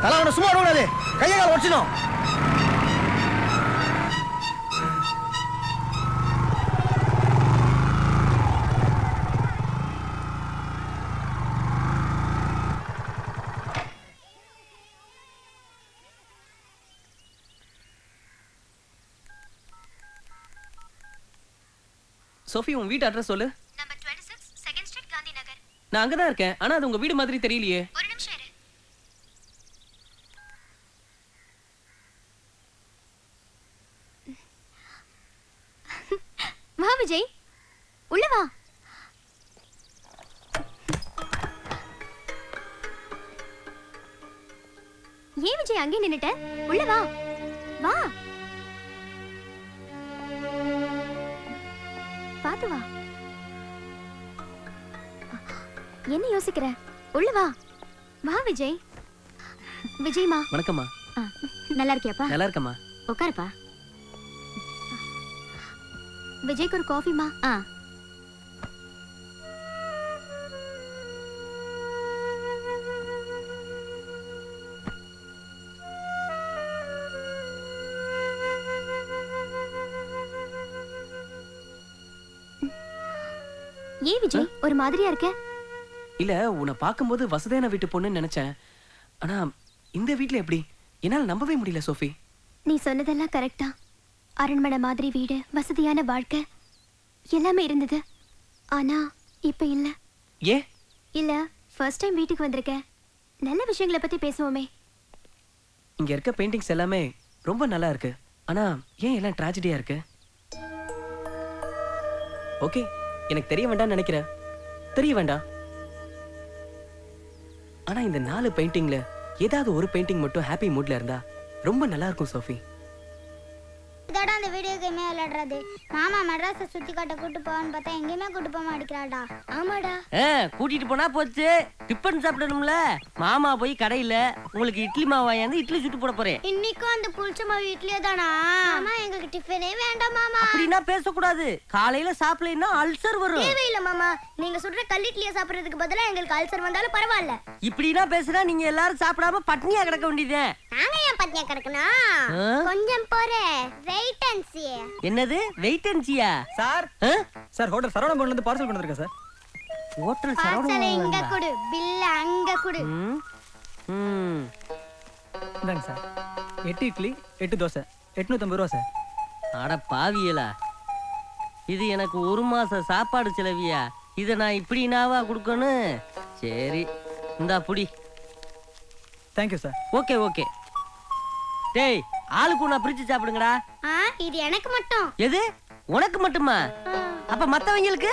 தல அவனை சும்மா விடக்கூடாது. கையை கால் உடைச்சிடும். சோஃபி, உன் வீட்டு அட்ரஸ் சொல்லு. Number 26 second street Gandhi Nagar. நான் அங்கதான் இருக்கேன், ஆனா அது உங்க வீடு மாதிரி தெரியலையே. ஒரு நிமிஷம் இரு. வா விஜய், உள்ள வா. ஏன் விஜய் அங்கே நின்னுட்ட? உள்ள வா. வா. பாத்து வா. என்ன யோசிக்கிற? உள்ள வா. வா விஜய். விஜய்மா. வணக்கம்மா. நல்லா இருக்கியாப்பா? நல்லா இருக்கம்மா. உட்காருப்பா. விஜய்க்கு ஒரு காஃபிமா. ஏன் விஜய் ஒரு மாதிரியா இருக்க? இல்ல உன்னை பார்க்கும்போது வசதியான வீட்டு பொண்ணுன்னு நினைச்சேன். ஆனா இந்த வீட்ல எப்படி என்னால நம்பவே முடியல சோஃபி. நீ சொன்னதெல்லாம் கரெக்டா. அரண்மனை மாதிரி வீடு, வசதியான வாழ்க்கை எல்லாமே இருந்தது. ஆனா இப்ப இல்ல. ஏ இல்ல ஃபர்ஸ்ட் டைம் வீட்டுக்கு வந்திருக்க. நல்ல விஷயங்களை பத்தி பேசுவோமே. இங்க இருக்க பெயிண்டிங்ஸ் எல்லாமே ரொம்ப நல்லா இருக்கு. ஆனா ஏன் எல்லாம் ட்ராஜடியா இருக்கு? ஓகே, எனக்கு தெரிய வேண்டாம்னு நினைக்கிறேன். தெரிய வேண்டாம். ஆனா இந்த 4 பெயிண்டிங்ல ஏதாவது ஒரு பெயிண்டிங் மட்டும் ஹாப்பி மூட்ல இருந்தா ரொம்ப நல்லா இருக்கும் சோஃபி. இதோட அந்த வீடியோ கேமே விளையாடுறது. மாமா மெட்ராஸை சுத்தி காட்ட கூட்டு போவான்னு பார்த்தா எங்கேயுமே கூட்டு போக மாட்டேங்கிறாடா. ஆமாடா. கூட்டிட்டு போனா போச்சு. டிஃபன் சாப்பிடணும்ல. மாமா போய் கடையில உங்களுக்கு இட்லி மாவு வாங்கி இட்லி சுட்டு போட போறேன். இன்னைக்கும் அந்த புளிச்ச மாவு இட்லியே தானா? மாமா எங்களுக்கு டிஃபனே வேண்டாம் மாமா. அப்படின்னா பேசக்கூடாது. காலையில சாப்பிடலைன்னா அல்சர் வரும். தேவையில்லை மாமா, நீங்க சொல்ற கல் இட்லியை சாப்பிடுறதுக்கு பதிலா எங்களுக்கு அல்சர் வந்தாலும் பரவாயில்ல. இப்படின்னா பேசுனா நீங்க எல்லாரும் சாப்பிடாம பட்னியா கிடக்க வேண்டியதே. நாங்க ஏன் பட்னியா கிடக்கணும்? கொஞ்சம் போறே. Wait and see. என்னது wait and see? Sir sir hotel சரவணபவன்ல இருந்து பார்சல் கொண்டு வந்திருக்கேன் சார். ஹோட்டல் பார்சல் இங்க கொடு, பில் அங்க கொடு. இந்தாங்க சார். 8 இட்லி 8 தோசை 850 ரூபா சார். அட பாவியலா, இது எனக்கு 1 மாச சாப்பாடு செலவியா? இதை நான் இப்படினாவா கொடுக்கணும்? சரி இந்தா புடி. Thank you sir. Okay okay. டேய் ஆளுக்கு ஒண்ணா பிரிச்சு சாப்பிடுங்கடா. இது எனக்கு மட்டும். எது உனக்கு மட்டுமா? அப்ப மத்தவங்களுக்கு?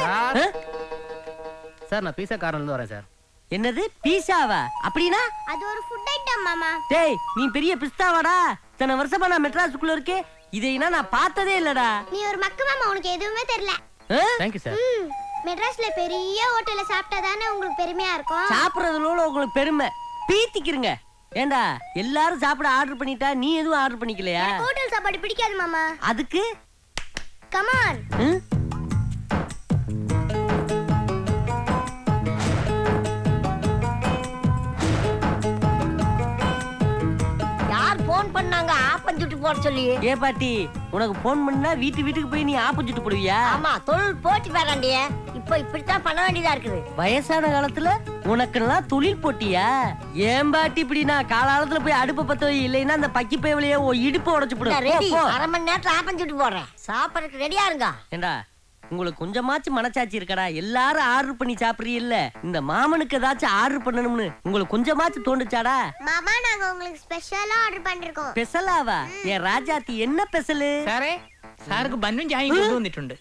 சார் நான் பீஸா கார்ல இருந்து வரேன் சார். என்னது பீஸாவா? அப்படினா அது ஒரு ஃபுட் ஐட்டம் மாமா. டேய் நீ பெரிய பிஸ்தாவாடா. இத்தனை வருஷமா நான் மெட்ராஸுக்குள்ள இருக்கே, இதைனா நான் பார்த்ததே இல்லடா. நீ ஒரு மக்கு மாமா, உனக்கு எதுவுமே தெரியல. Thank you sir. மெட்ராஸ்ல பெரிய ஹோட்டல்ல சாப்பிட்டா தானே உங்களுக்கு பெருமையா இருக்கும். சாப்பிடுறதுல உங்களுக்கு பெருமை பீத்திக்கிறங்க. ஏண்டா எல்லாரும் சாப்பிட ஆர்டர் பண்ணிட்டா நீ எதுவும் ஆர்டர் பண்ணிக்கலையா? ஹோட்டல் சாப்பாடு பிடிக்காது மாமா. அதுக்கு கம் ஆன். யார் போன் பண்ணாங்க ஆப்பம் சுட்டு போட சொல்லி? ஏ பாட்டி, உனக்கு போன் பண்ணா வீட்டுக்கு போய் நீ ஆப்பம் சுட்டு போடுவியா? ஆமா, தொழில் போட்டி வேறாண்டிய. இப்ப இப்படித்தான் பண்ண வேண்டியதா இருக்குது. வயசான காலத்துல உனக்கெல்லாம் தொழில் போட்டியா? ஏன் பாட்டி இப்படி நான் காலாலத்துல போய் அடுப்ப பத்த இல்லைன்னா அந்த பக்கி பேவலையே இடுப்பு உடைச்சு போடு. ரெடி, 1/2 மணி நேரத்துல ஆப்பம் சுட்டு போடுறேன். சாப்பிடறதுக்கு ரெடியா இருங்க. ஏண்டா உங்களுக்கு கொஞ்சமாச்சும் மனசாட்சி இருக்கடா? எல்லாரும் ஆர்டர் பண்ணி சாப்பிடுறீ இல்ல, இந்த மாமனுக்கு ஏதாச்சும் ஆர்டர் பண்ணணும்னு உங்களுக்கு கொஞ்சமாச்சும் தோண்டுச்சாடா? மாமா நாங்க உங்களுக்கு ஸ்பெஷலா ஆர்டர் பண்ணிருக்கோம். ஸ்பெஷலாவா? ஏன் ராஜாத்தி என்ன ஸ்பெஷல்? സാറേ സാർക്ക് ബന്നും ചായയും കൊണ്ടുവന്നിട്ടുണ്ട്.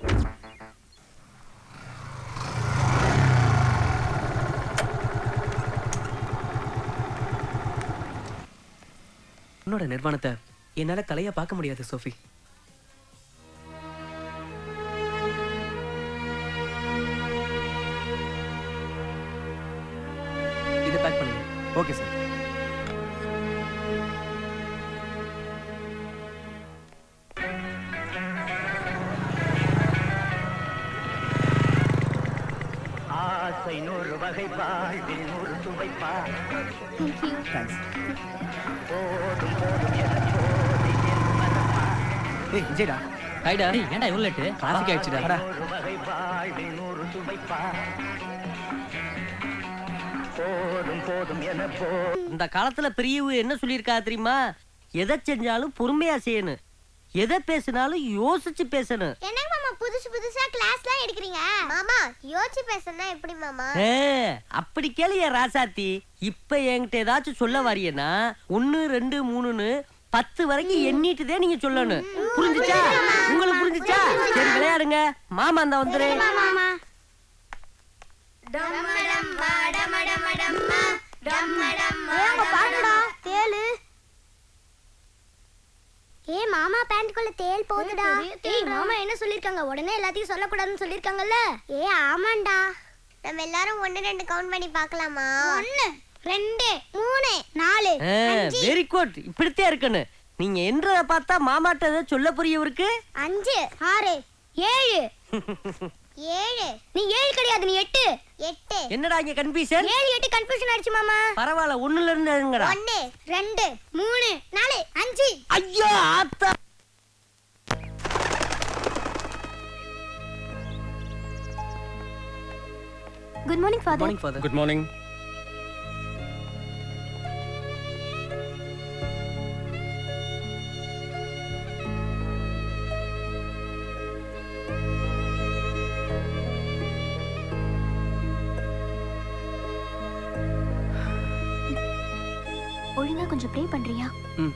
உன்னோட நிர்வாணத்தை என்னால தலையா பார்க்க முடியாது சோஃபி. இதை பேக் பண்ணுங்க. Okay sir. ஆசை நூறு வகை வாழ்வில் நூறு சுவைப்பா. தேங்க்ஸ். போதும் போதும் என போதை என்பதப்பா. ஏய் விஜய்டா. ஹைடா. ஏய் ஏன்டா இவ்வளவு லேட்? டிராஃபிக் ஆயிடுச்சுடா. நூறு வகை வாழ்வில் நூறு சுவைப்பா. போதும் போதும் என போ. இந்த காலத்துல பெரியவு என்ன சொல்லியிருக்கா தெரியுமா? எதை செஞ்சாலும் பொறுமையா செய்யணும், எதை பேசினாலும் யோசிச்சு பேசணும். என்னங்க மாமா புதுசு புதுசா கிளாஸ்லாம் எடுக்கிறீங்க? மாமா யோசிச்சு பேசணும்னா எப்படி மாமா? அப்படி கேளிய ராசாத்தி. இப்ப என்கிட்ட ஏதாச்சும் சொல்ல வாரியனா 1 2 3ன்னு 10 வரைக்கும் எண்ணிட்டுதே நீங்க சொல்லணும். புரிஞ்சுச்சா? உங்களுக்கு புரிஞ்சுச்சா? சரி விளையாடுங்க. மாமா அந்த வந்துரு. மாமா டம்மடம் டமடமடம்மா டம்மடம் பாடுடா தேளு. ஏ மாமா பேண்ட்குள்ள தேள் போகுதுடா. ஏய் மாமா என்ன சொல்லிருக்காங்க? உடனே எல்லாத்தையும் சொல்ல கூடாதுன்னு சொல்லிருக்காங்கல்ல. ஏ ஆமாண்டா. நம்ம எல்லாரும் 1 2 கவுண்ட் பண்ணி பார்க்கலாமா? 1 2 3 4 5. Very good. இப்படித்தே இருக்கணும். நீங்க என்றத பார்த்தா மாமாட்ட ஏதோ சொல்ல புரியவருக்கு. 5 6 7 7 நீ 7 கிடையாது நீ 8 8 என்னடா இங்க கன்ஃபியூஷன்? 7 8 கன்ஃபியூஷன் ஆயிடுச்சு மாமா. பரவாயில்ல, ஒண்ணுல இருந்து எழுங்கடா. 1 2 3 4 5. ஐயோ ஆத்தா. Good morning father. Morning father. Good morning. ஒழுங்கா கொஞ்சம் ப்ரே பண்றியா? ம்.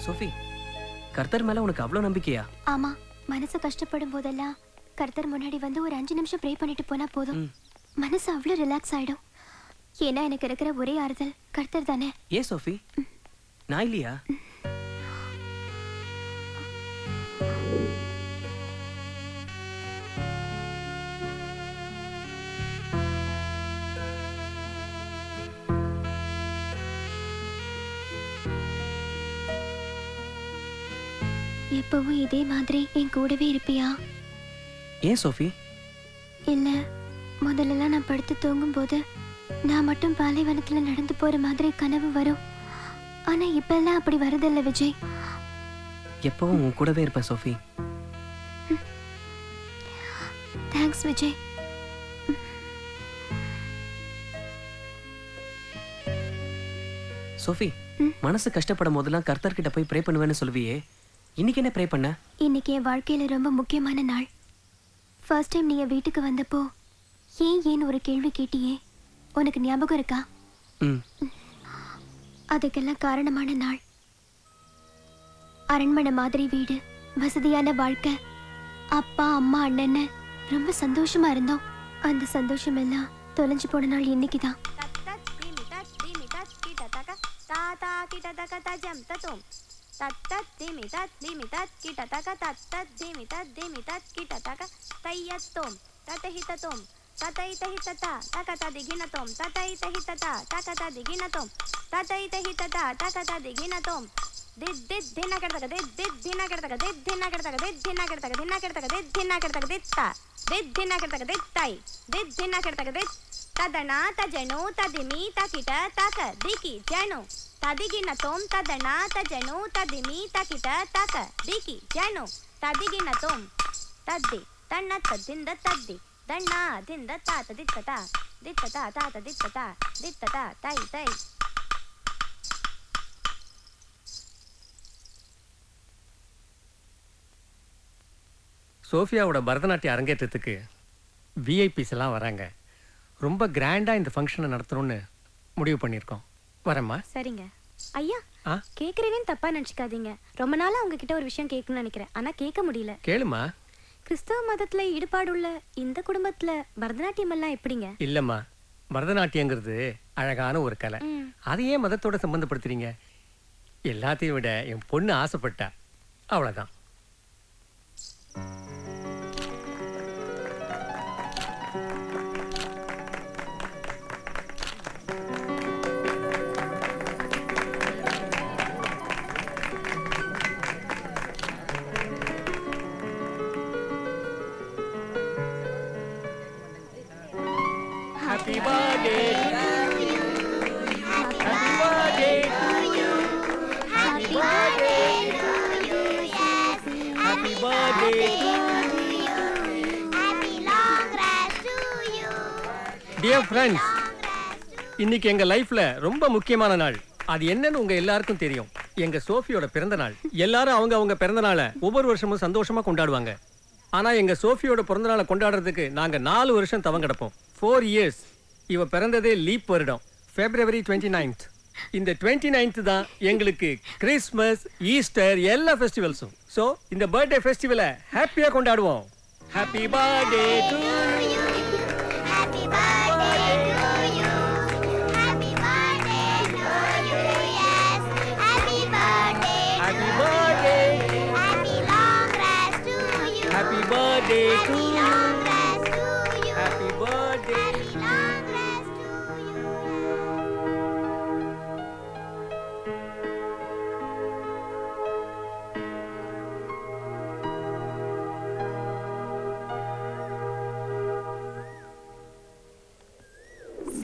சோஃபி, கர்த்தர் மேல உனக்கு அவ்வளவு நம்பிக்கையா? ஆமா, மனசு கஷ்டப்படும் போதெல்லாம் கர்த்தர் முன்னாடி வந்து ஒரு 5 நிமிஷம் ப்ரே பண்ணிட்டு போனா போதும். மனசு அவ்வளவு ரிலாக்ஸ் ஆயிடும். ஏன்னா எனக்கு இருக்கிற ஒரே ஆறுதல் கர்த்தர் தானே. ஏ சோஃபி, நான் இல்லையா? எப்பவும் இதே மாதிரி என் கூடவே இருப்பியா? ஏன் சோஃபி? இல்ல, முதல்லலாம் நான் படுத்து தூங்கும் போது நான் மட்டும் பாலைவனத்துல நடந்து போற மாதிரி கனவு வரும். ஆனா இப்பெல்லாம் அப்படி வரதில்ல விஜய். எப்பவும் உன் கூடவே இருப்பேன் சோஃபி. தேங்க்ஸ் விஜய். சோஃபி, மனசு கஷ்டப்படும் போதெல்லாம் கர்த்தர் கிட்ட போய் ப்ரே பண்ணுவேன்னு சொல்லுவியே, இன்னைக்கு என்ன ப்ரே பண்ண? இன்னைக்கு என் வாழ்க்கையில ரொம்ப முக்கியமான நாள். ஃபர்ஸ்ட் டைம் நீங்க வீட்டுக்கு வந்தப்போ ஏன் ஒரு கேள்வி கேட்டியே, உனக்கு ஞாபகம் இருக்கா? அதுக்கெல்லாம் காரணமான நாள். அரண்மனை மாதிரி வீடு, வசதியான வாழ்க்கை, அப்பா அம்மா அண்ணன்னு ரொம்ப சந்தோஷமா இருந்தோம். அந்த சந்தோஷம் எல்லாம் தொலைஞ்சு போன நாள் இன்னைக்குதான். ತದಣ ತಜಣು ತದಿಮಿ ತಕಿಟ ತಕ ದಿಕಿ ಜಣು ತದಿಗಿನ ತೋಂ ತದಣ ತಜಣು ತದಿಮಿ ತಕಿಟ ತಕ ದಿಕಿ ಜಣು ತದಿಗಿನ ತೋಂ ತದ್ದಿ ತಣ್ಣ ತದ್ದಿಂದ ತದ್ದಿ ದಣ್ಣ ದಿಂದ ತಾತ ದಿತ್ತತ ದಿತ್ತತ ತಾತ ದಿತ್ತತ ದಿತ್ತತ ತೈ ತೈ. சோஃபியாவோட பரதநாட்டிய அரங்கேற்றத்துக்கு விஐபிஸ் எல்லாம் வராங்க. ரொம்ப கிராண்டா இந்த ஃபங்க்ஷனை நடத்தணும்னு முடிவு பண்ணியிருக்கோம். வரேம்மா. சரிங்க ஐயா. கேக்குறேன்னு தப்பா நினைச்சுக்காதீங்க. ரொம்ப நாளா உங்ககிட்ட ஒரு விஷயம் கேட்கணும்னு நினைக்கிறேன், ஆனா கேட்க முடியல. கேளுமா. கிறிஸ்தவ மதத்துல ஈடுபாடுள்ள இந்த குடும்பத்துல பரதநாட்டியம் எல்லாம் எப்படிங்க? இல்லம்மா, பரதநாட்டியங்கிறது அழகான ஒரு கலை. அதையே மதத்தோட சம்பந்தப்படுத்துறீங்க? எல்லாத்தையும் விட என் பொண்ணு ஆசைப்பட்டா, அவ்வளவுதான். Happy birthday to you. Happy birthday to you. Happy birthday to you. Happy birthday to you. Happy long rest to you. Dear friends, இன்னைக்கு எங்க லைஃப்ல ரொம்ப முக்கியமான நாள். அது என்னன்னு உங்க எல்லாருக்கும் தெரியும். எங்க சோஃபியோட பிறந்த நாள். எல்லாரும் அவங்க பிறந்த நாளை ஒவ்வொரு வருஷமும் சந்தோஷமா கொண்டாடுவாங்க. ஆனா எங்க சோஃபியோட பிறந்த நாளை கொண்டாடுறதுக்கு நாங்க 4 வருஷம் தவம் கிடப்போம். 4 years. இவ பிறந்ததே லீப் வருடம், February 29th. இந்த 29th தான் எங்களுக்கு கிறிஸ்மஸ், ஈஸ்டர் எல்லா ஃபெஸ்டிவல்ஸும். சோ இந்த பர்த்டே ஃபெஸ்டிவலை ஹாப்பியா கொண்டாடுவோம். Happy birthday to you. Happy birthday to you. Birthday to happy birthday.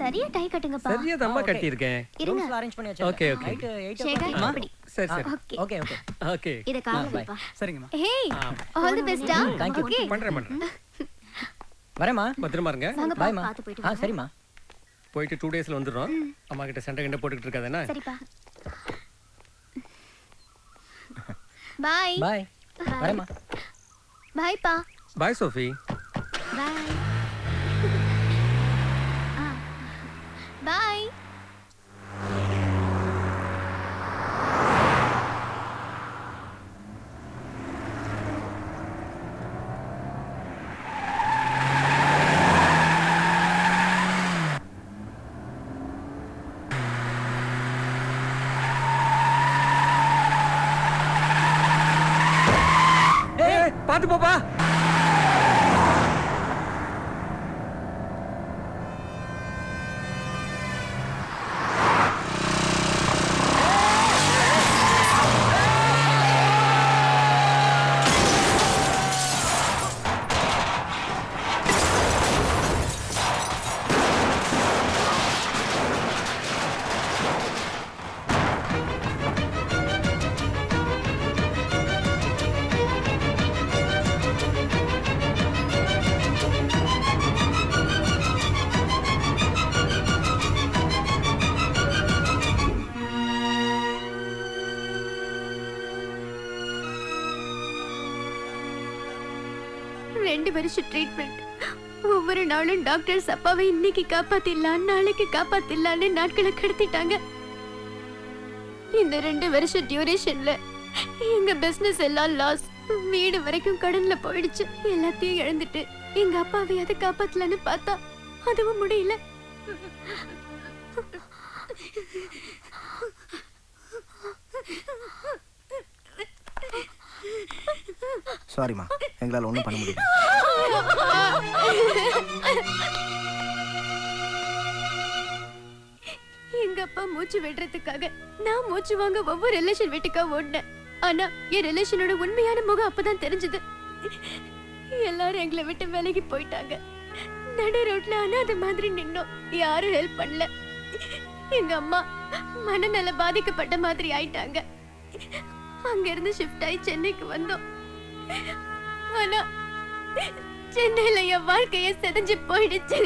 சரியா டை கட்டுங்கப்பா. சரியா தம்மா கட்டி இருக்கேன். இருங்க. அரேஞ்ச் பண்ணி வச்சிருக்கேன். Okay okay night 8 Sekar, o'clock. இப்படி. சரி சரி ஓகே. Okay okay. ஓகே இத காலையில வைப்பா. சரிங்கம்மா. Hey, all the best. Thank you. Okay. பண்றேன். வரேம்மா. பத்திரமா இருங்க. வாங்கப்பா, பாய்மா. பார்த்து போயிட்டு ஆ வாங்க. சரிம்மா. போயிட்டு 2 டேஸ்ல வந்துடுறோம். அம்மா கிட்ட சண்டை கிண்ட போட்டுக்கிட்டு இருக்காதேனா? சரிப்பா. பை. பாய். வரேம்மா. பை பா. பாய் சோஃபி. பை. பை. ஏய் பாத்து போப்பா. ரெண்டு வருஷம் ட்ரீட்மெண்ட். ஒவ்வொரு நாளும் டாக்டர்ஸ் அப்பாவை இன்னைக்கு காப்பாத்திடலாம், நாளைக்கு காப்பாத்திடலான்னு நாட்களை கடத்திட்டாங்க. இந்த 2 வருஷம் டியூரேஷன்ல எங்க பிசினஸ் எல்லாம் லாஸ். வீடு வரைக்கும் கடன்ல போயிடுச்சு. எல்லாத்தையும் இழந்துட்டு எங்க அப்பாவை அதை காப்பாத்தலன்னு பார்த்தா அதுவும் முடியல. சாரிம்மா, எங்களால் ஒன்றும் பண்ண முடியல. எங்க அப்பா மூச்சு விடுறதுக்காக நான் மூச்சு வாங்க ஒவ்வொரு ரிலேஷன் வீட்டுக்கா ஓடினேன். ஆனா என் ரிலேஷனோட உண்மையான முகம் அப்பதான் தெரிஞ்சது. எல்லாரும் எங்களை விட்டு விலகி போயிட்டாங்க. நடு ரோட்ல அனாதை மாதிரி நின்னோம். யாரும் ஹெல்ப் பண்ணல. எங்க அம்மா மனநல பாதிக்கப்பட்ட மாதிரி ஆயிட்டாங்க. அங்க இருந்து ஷிஃப்ட் ஆகி சென்னைக்கு வந்தோம். ஆனா சென்னையில என் வாழ்க்கைய செதஞ்சு போயிடுச்சு.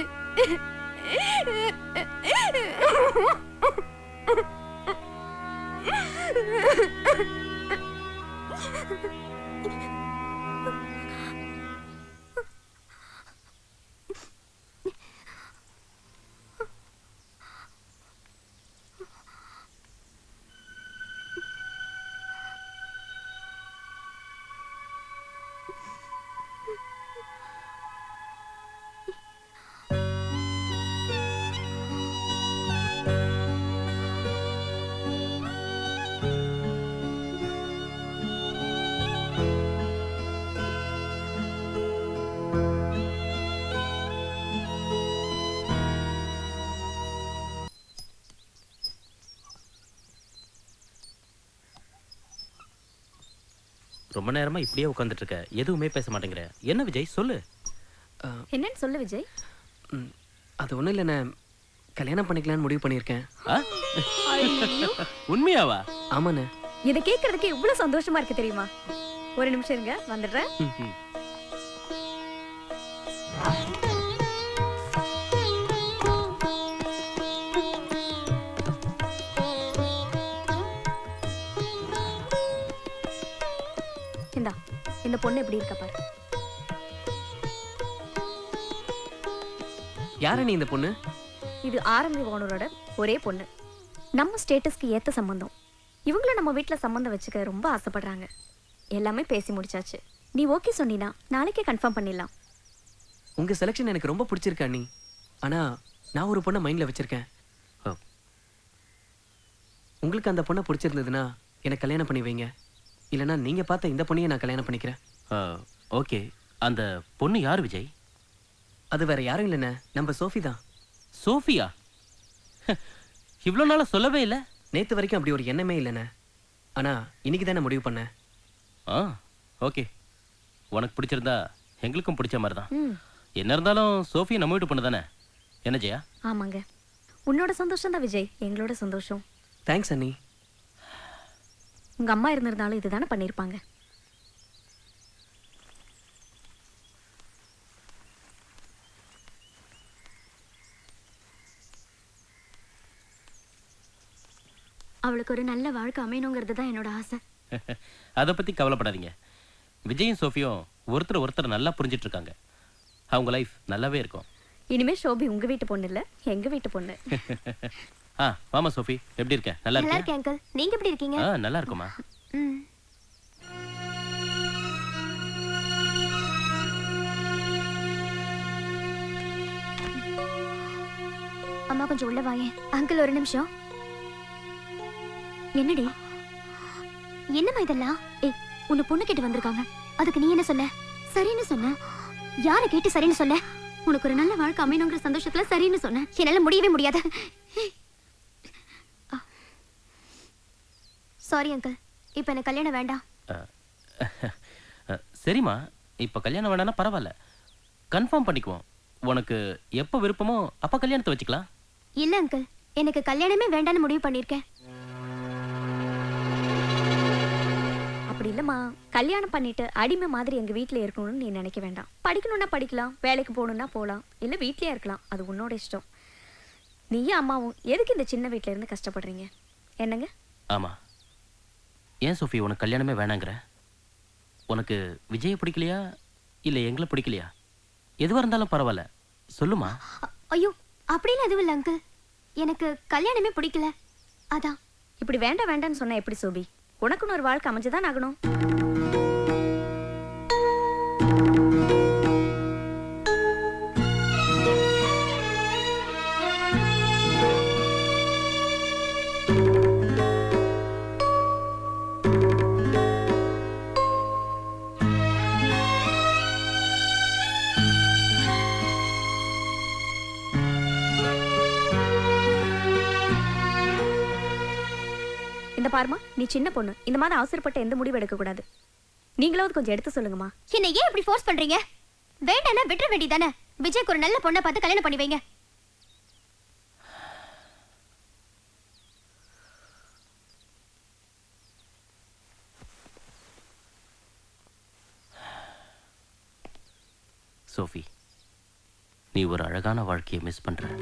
ரொம்ப நேரமா இப்படியே உட்காந்துட்டு இருக்க, எதுவுமே பேச மாட்டேங்கிற. என்ன விஜய் சொல்லு. என்னன்னு சொல்லு விஜய். அது ஒன்றும் இல்லைண்ணே, கல்யாணம் பண்ணிக்கலான்னு முடிவு பண்ணியிருக்கேன். உண்மையாவா? ஆமாண்ணே. இதை கேட்கறதுக்கு இவ்வளவு சந்தோஷமா இருக்கு தெரியுமா? ஒரு நிமிஷம் இருங்க, வந்துடுறேன். இந்தா, இந்த பொண்ணு எப்படி இருக்க பாரு. யாரு நீ இந்த பொண்ணு? இது ஆரம்பி ஓனரோட ஒரே பொண்ணு. நம்ம ஸ்டேட்டஸ்க்கு ஏத்த சம்பந்தம். இவங்களும் நம்ம வீட்டுல சம்பந்தம் வச்சுக்க ரொம்ப ஆசைப்படுறாங்க. எல்லாமே பேசி முடிச்சாச்சு. நீ ஓகே சொன்னீனா நாளைக்கே கன்ஃபார்ம் பண்ணிடலாம். உங்க செலக்ஷன் எனக்கு ரொம்ப பிடிச்சிருக்கா நீ. ஆனா நான் ஒரு பொண்ணை மைண்ட்ல வச்சிருக்கேன். உங்களுக்கு அந்த பொண்ணை பிடிச்சிருந்ததுன்னா எனக்கு கல்யாணம் பண்ணி வைங்க. இல்லைன்னா நீங்க பார்த்த இந்த பொண்ணையே நான் கல்யாணம் பண்ணிக்கிறேன். ஓகே, அந்த பொண்ணு யார் விஜய்? அது வேற யாரும் இல்லைண்ணே, நம்ம சோஃபி தான். சோஃபியா? இவ்வளோ நாளா சொல்லவே இல்லை. நேத்து வரைக்கும் அப்படி ஒரு எண்ணமே இல்லைண்ணே. ஆனா இன்னைக்கு தானே முடிவு பண்ணேன். ஆ ஓகே, உனக்கு பிடிச்சிருந்தா எங்களுக்கும் பிடிச்ச மாதிரி தான். ம் என்ன இருந்தாலும் சோஃபியா நம்ம வீட்டு பொண்ணு தானே, என்ன ஜெயா? ஆமாங்க, உன்னோட சந்தோஷம் தான் விஜய் எங்களோட சந்தோஷம். தேங்க்ஸ் அண்ணி. உங்க அம்மா இருந்திருந்தாலும் இதுதானே பண்ணியிருப்பாங்க. அவளுக்கு ஒரு நல்ல வாழ்க்கை அமையணுங்கிறது தான் என்னோட ஆசை. அதை பற்றி கவலைப்படாதீங்க. விஜயும் சோஃபியும் ஒருத்தர் நல்லா புரிஞ்சிட்டு இருக்காங்க. அவங்க லைஃப் நல்லாவே இருக்கும். இனிமே ஷோபி உங்க வீட்டு பொண்ணு இல்ல, எங்க வீட்டு பொண்ணு. வாமா சோஃபி, எப்படி இருக்க? நல்லா நல்லா இருக்கியா? இருக்கேன் அங்கிள். நீங்க எப்படி இருக்கீங்க? நல்லா இருக்குமா. ம். அம்மா கொஞ்சம் உள்ள வாயே. அங்கிள் ஒரு நிமிஷம். என்னடி என்னம்மா இதெல்லாம்? ஏய், உன்னை பொண்ணு கேட்டு வந்திருக்காங்க. அதுக்கு நீ என்ன சொன்ன? சரின்னு சொன்ன. யாரை கேட்டு சரின்னு சொன்ன? உனக்கு ஒரு நல்ல வாழ்க்கை அமையணுங்கிற சந்தோஷத்துல சரின்னு சொன்ன. என்னால முடியவே முடியாது. சாரி அங்கிள், இப்ப எனக்கு கல்யாணம் வேண்டாம். சரிம்மா, இப்போ கல்யாணம் வேணான்னா பரவாயில்ல, கன்ஃபார்ம் பண்ணிக்குவோம். உனக்கு எப்போ விருப்பமோ அப்போ கல்யாணத்தை வச்சுக்கலாம். இல்ல அங்கிள், எனக்கு கல்யாணமே வேண்டாம்னு முடிவு பண்ணிருக்கேன். அப்படி இல்லம்மா, கல்யாணம் பண்ணிட்டு அடிமை மாதிரி எங்க வீட்ல இருக்கணும்னு நீ நினைக்க வேண்டாம். படிக்கணும்னா படிக்கலாம், வேலைக்கு போகணும்னா போகலாம், இல்ல வீட்லயே இருக்கலாம். அது உன்னோட இஷ்டம். நீயும் அம்மாவும் எதுக்கு இந்த சின்ன வீட்ல இருந்து கஷ்டப்படுறீங்க? என்னங்க? ஆமாம். ஏன் சோஃபி உனக்கு கல்யாணமே வேணாங்கிற? உனக்கு விஜயை பிடிக்கலையா இல்லை எங்களை பிடிக்கலையா? எதுவாக இருந்தாலும் பரவாயில்ல, சொல்லுமா. ஐயோ, அப்படின்னு எதுவும் இல்லை அங்கிள். எனக்கு கல்யாணமே பிடிக்கல, அதான். இப்படி வேண்டாம் வேண்டாம்னு சொன்னா எப்படி சோபி? உனக்குன்னு ஒரு வாழ்க்கை அமைஞ்சுதான் ஆகணும். இந்த பாருமா, நீ சின்ன பொண்ணு, இந்த மாதிரி அவசரப்பட்ட எந்த முடிவு எடுக்க கூடாது. நீங்களாவது கொஞ்சம் எடுத்து சொல்லுங்கம்மா. என்ன ஏன் இப்படி ஃபோர்ஸ் பண்றீங்க? வேண்டானா விட்டுற வேண்டியதானே. விஜய்க்கு ஒரு நல்ல பொண்ணை பார்த்து கல்யாணம் பண்ணி வைங்க. சோஃபி, நீ ஒரு அழகான வாழ்க்கையை மிஸ் பண்ற.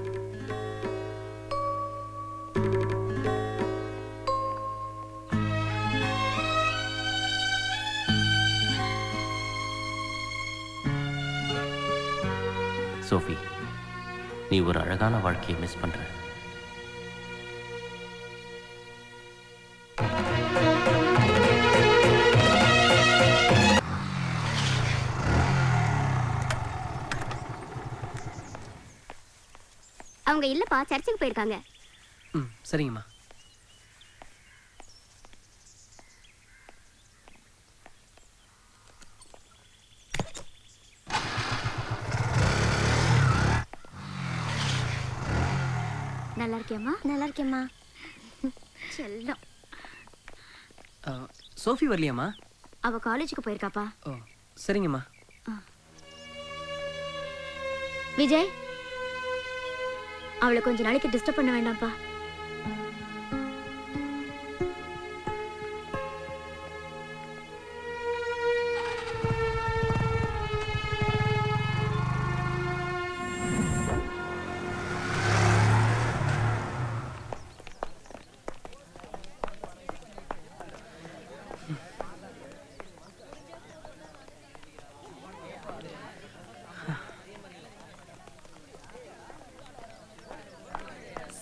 சோஃபி, நீ ஒரு அழகான வாழ்க்கையை மிஸ் பண்ற. அவங்க இல்லப்பா, சர்ச்சுக்கு போயிருக்காங்க. ம், சரிங்கம்மா. நல்லா இருக்கியம்மா? நல்லா இருக்கேம்மா. செல்லம். சோஃபி வரலையாம்மா? அவ காலேஜுக்கு போயிருக்காப்பா. ஓ, சரிங்கம்மா. விஜய், அவளை கொஞ்ச நாளைக்கு டிஸ்டர்ப் பண்ண வேண்டாம்ப்பா.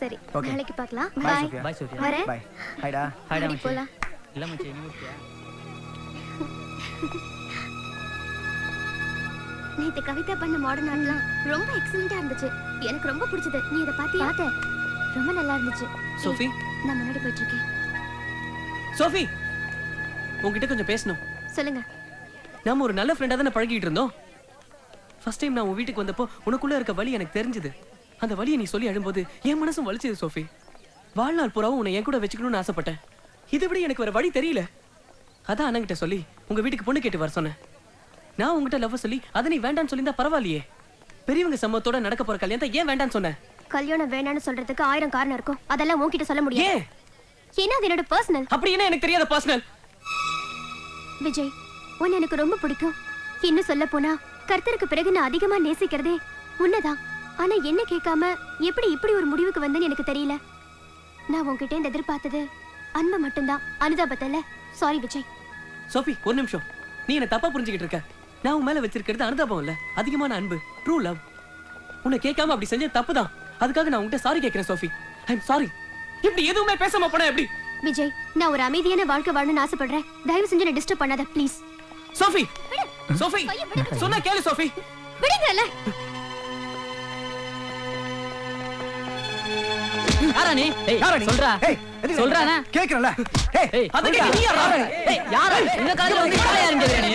சரி, Okay. நாளைக்கு பார்க்கலாம். Bye, பாய். Sophia. Bye, Sophia. வரேன். பாய். ஹாய்டா. ஹாய்டா அடி மச்சி. போலாம். இல்ல மச்சி, நீ முக்கியா? நேத்து கவிதா பண்ண மாடர்ன் ஆர்ட்லாம் ரொம்ப எக்ஸலென்ட்டா இருந்துச்சு. எனக்கு ரொம்ப பிடிச்சது. நீ இத பாத்தியா? பார்த்தேன். ரொம்ப நல்லா இருந்துச்சு. சோஃபி, நான் முன்னாடி போயிட்டு இருக்கேன். சோஃபி, உன்கிட்ட கொஞ்சம் பேசணும். சொல்லுங்க. நாம ஒரு நல்ல ஃப்ரெண்டா தானே பழகிட்டு இருந்தோம். ஃபர்ஸ்ட் டைம் நான் உன் வீட்டுக்கு வந்தப்போ உனக்குள்ள இருக்க வலி எனக்கு தெரிஞ்சது. அந்த வலியை நீ சொல்லி அழும்போது என் மனசும் வலிச்சது சோஃபி. வாழ்நாள் பூராவும் உன்னை என் கூட வச்சுக்கணும்னு ஆசைப்பட்டேன். இதை விட எனக்கு வேற வழி தெரியல. அதான் அண்ணங்கிட்ட சொல்லி உங்க வீட்டுக்கு பொண்ணு கேட்டு வர சொன்னேன். நான் உங்ககிட்ட லவ் சொல்லி அதை நீ வேண்டான்னு சொல்லியிருந்தா பரவாயில்லையே. பெரியவங்க சம்மத்தோட நடக்க போற கல்யாணத்தை ஏன் வேண்டான்னு சொன்னேன்? கல்யாணம் வேணான்னு சொல்றதுக்கு 1000 காரணம் இருக்கும். அதெல்லாம் உன்கிட்ட சொல்ல முடியாது. ஏன்னா அது என்னோட பர்சனல். அப்படி என்ன எனக்கு தெரியாத பர்சனல்? விஜய், உன்னை எனக்கு ரொம்ப பிடிக்கும். இன்னும் சொல்ல போனா கர்த்தருக்கு பிறகு நான் அதிகமா நேசிக்கிறதே உன்னதான். ஆனா என்ன கேட்காம எப்படி இப்படி ஒரு முடிவுக்கு வந்தேன்னு எனக்கு தெரியல. நான் உன்கிட்ட இந்த எதிர்பார்த்தது அன்பை மட்டும்தான், அனுதாபத்தை இல்ல. சாரி விஜய். சோஃபி, ஒரு நிமிஷம். நீ என்ன தப்பா புரிஞ்சுக்கிட்டு இருக்க. நான் உன் மேல வச்சிருக்கிறது அனுதாபம் இல்ல, அதிகமான அன்பு, ட்ரூ லவ். உன்னை கேட்காம அப்படி செஞ்ச தப்பு தான். அதுக்காக நான் உன்கிட்ட சாரி கேட்கிறேன் சோஃபி. I am sorry. இப்படி எதுவுமே பேசாம போனா எப்படி? விஜய், நான் ஒரு அமைதியான வாழ்க்கை வாழணும்னு ஆசைப்படுறேன். தயவு செஞ்சு என்ன டிஸ்டர்ப் பண்ணாத ப்ளீஸ். சோஃபி, சோஃபி, சொன்னா கேளு சோஃபி. விடுங்கல. யாரா நீ? சொல்றா. சொல்றானே கேக்குறல. ஏய், அதுக்கு நீ யாரா? ஏய், யாரா? இந்த காலையில வந்து காலையா இருந்தீங்க நீ.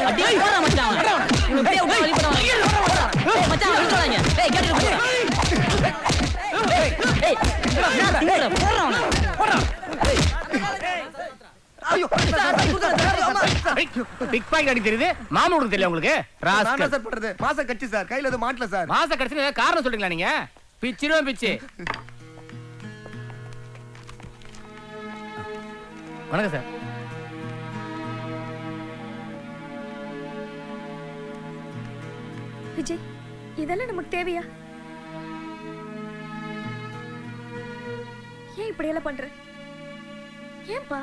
அடி போறா மச்சான். இவன் பெரிய உள்ள வலி போறான். ஏய் மச்சான், விட்டுறாங்க. ஏய், கேட்டு போ. ஏய், போறா. ஐயோ, பிக் பாக்கெட் அடி தெரியுது. மாமா உங்களுக்கு தெரியல உங்களுக்கு? நான் சார் பண்றது மாச கட்சி சார், கையில அது மாட்டல சார். மாச கடைசில காரணம் சொல்றீங்களா நீங்க? பிச்சிரும் பிச்சு. வணக்கம் சார். விஜய், இதெல்லாம் நமக்கு தேவையா? ஏன் இப்படி எல்லாம் பண்ற? ஏன்பா?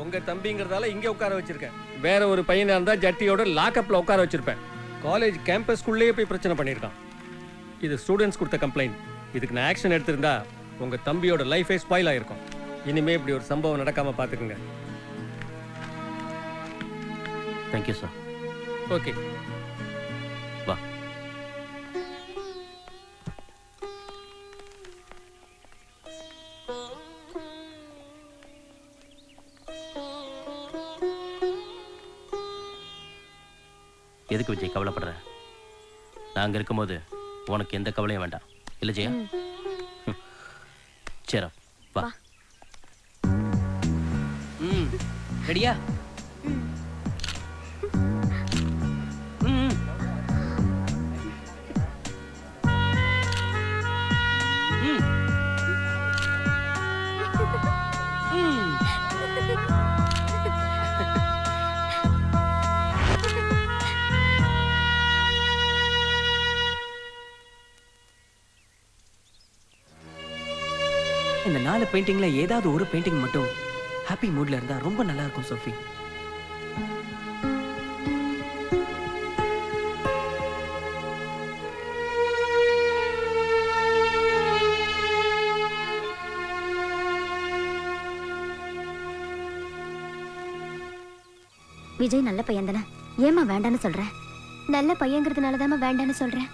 உங்க தம்பிங்கிறதால இங்க உட்கார வச்சிருக்கேன். வேற ஒரு பையனா இருந்தா ஜட்டியோட லாக்அப்ல உட்கார வச்சிருப்பேன். காலேஜ் கேம்பஸ்க்குள்ளேயே போய் பிரச்சனை பண்ணியிருக்கான். இது ஸ்டூடெண்ட்ஸ் கொடுத்த கம்ப்ளைண்ட். இதுக்கு நான் ஆக்ஷன் எடுத்திருந்தா உங்க தம்பியோட லைஃபே ஸ்பாயில் ஆயிருக்கும். இனிமே இப்படி ஒரு சம்பவம் நடக்காம பாத்துக்குங்க. Thank you sir. ஓகே, வா. எதுக்கு விஜய் கவலைப்படுற? நாங்க இருக்கும்போது உனக்கு எந்த கவலையும் வேண்டாம். இல்ல ஜெயா? சரி, வா. ரெடியா? இந்த 4 பெயிண்டிங்ல ஏதாவது ஒரு பெயிண்டிங் மட்டும் ஹாப்பி மூட்ல இருந்தா ரொம்ப நல்லா இருக்கும் சோஃபி. விஜய் நல்ல பையன் தானே, ஏமா வேண்டான்னு சொல்றேன்? நல்ல பையங்கிறதுனால தான் வேண்டான்னு சொல்றேன்.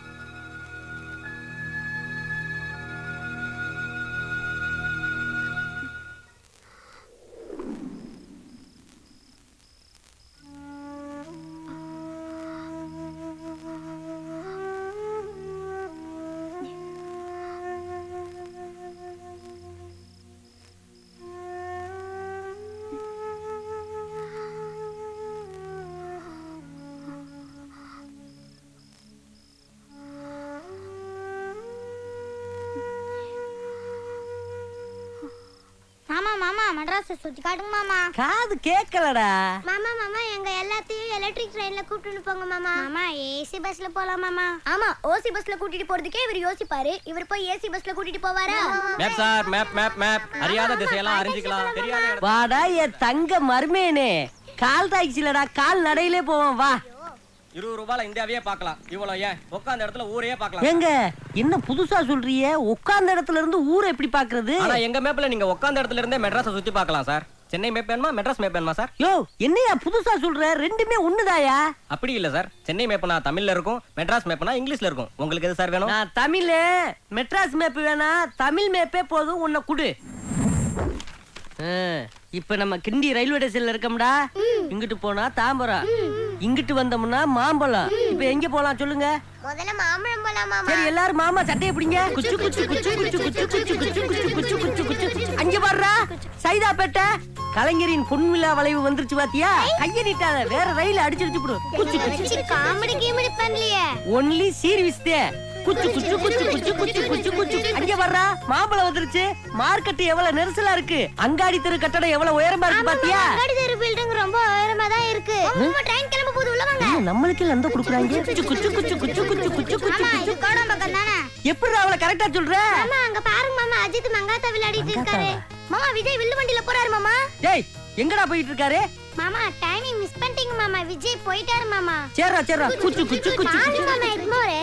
மாமா மாமா மெட்ராஸ் சுத்தி காட்டுங்க மாமா. காது கேட்கலடா. மாமா மாமா எங்க எல்லாத்தையும் எலக்ட்ரிக் ட்ரெயின்ல கூட்டிட்டு போங்க மாமா. மாமா ஏசி பஸ்ல போலாம் மாமா. ஆமா, ஓசி பஸ்ல கூட்டிட்டு போறதுக்கே இவர் யோசிப்பாரு. இவர் போய் ஏசி பஸ்ல கூட்டிட்டு போவாரா? Map sir, map map map. அறியாத திசையெல்லாம் அறிஞ்சிக்கலாம். தெரியாத இடம். வாடா என் தங்க மர்மேனே. கால் டாக்ஸிலடா, கால் நடையிலே போவோம் வா. 20 ரூபாயில இந்தியாவையே பார்க்கலாம். இவ்வளவு ஏன் உட்கார்ந்த இடத்துல ஊரையே பார்க்கலாம். எங்க என்ன புதுசா சொல்றியே? உட்கார்ந்த இடத்துல இருந்து ஊரை எப்படி பாக்குறது? ஆனா எங்க மேப்ல நீங்க உட்கார்ந்த இடத்துல இருந்தே மெட்ராஸை சுத்தி பார்க்கலாம் சார். சென்னை மேப் வேணுமா மெட்ராஸ் மேப் வேணுமா சார்? யோ, என்னையா புதுசா சொல்ற? ரெண்டுமே ஒண்ணுதாயா? அப்படி இல்ல சார். சென்னை மேப்னா தமிழ்ல இருக்கும், மெட்ராஸ் மேப்னா இங்கிலீஷ்ல இருக்கும். உங்களுக்கு எது சார் வேணும்? நான் தமிழ். மெட்ராஸ் மேப் வேணா, தமிழ் மேப்பே போதும். உன்னை குடு. இப்ப நம்ம கிண்டி ரயில்வே ஸ்டேஷன்ல இருக்கோம்டா. இங்கிட்டு போனா தாம்பரம், இங்கிட்டு வந்தோம்னா மாம்பழம். இப்ப எங்க போலாம் சொல்லுங்க? முதல்ல மாம்பழம் போலாம் மாமா. சரி எல்லாரும் மாமா சட்டையை பிடிங்க. குச்சு குச்சு குச்சு குச்சு குச்சு குச்சு குச்சு குச்சு குச்சு குச்சு குச்சு. அங்க பாருடா சைதாப்பேட்டை கலைஞரின் பொன்விழா வளைவு வந்துருச்சு பாத்தியா? கைய நீட்டாத, வேற ரயில் அடிச்சு போடு. குச்சு குச்சு காமெடி கீமெடி பண்ணலையே. ஒன்லி சீர்விஸ் தே. குச்சு குச்சு குச்சு குச்சு குச்சு குச்சு குச்சு. அங்க பாருடா மாம்பழம் வந்துருச்சு. மார்க்கெட் எவ்வளவு நெரிசலா இருக்கு. அங்காடி தெரு கட்டடம் எவ்வளவு உயரமா இருக்கு பாத்தியா? அங்காடி தெரு பில்டிங் ரொம்ப உயரமா தான் இருக்கு. நம்ம ட்ரெயின் கிளம்ப போகுது, உள்ள வாங்க. நம்மளுக்கு லந்த குடுக்குறாங்க. குச்சு குச்சு குச்சு குச்சு குச்சு குச்சு குச்சு. இது கோடம் பக்கம் தானே. எப்படி அவளை கரெக்ட்டா சொல்ற? மாமா அங்க பாருங்க மாமா, அஜித் மங்காத்தா விளையாடிட்டு இருக்காரு. மாமா விஜய் வில்லு வண்டில போறாரு மாமா. டேய் எங்கடா போயிட்டு இருக்காரு? மாமா டைமிங் மிஸ் பண்ணிட்டீங்க மாமா, விஜய் போயிட்டாரு மாமா. சேரா சேரா குச்சு குச்சு குச்சு குச்சு. மாமா இக்னோர்.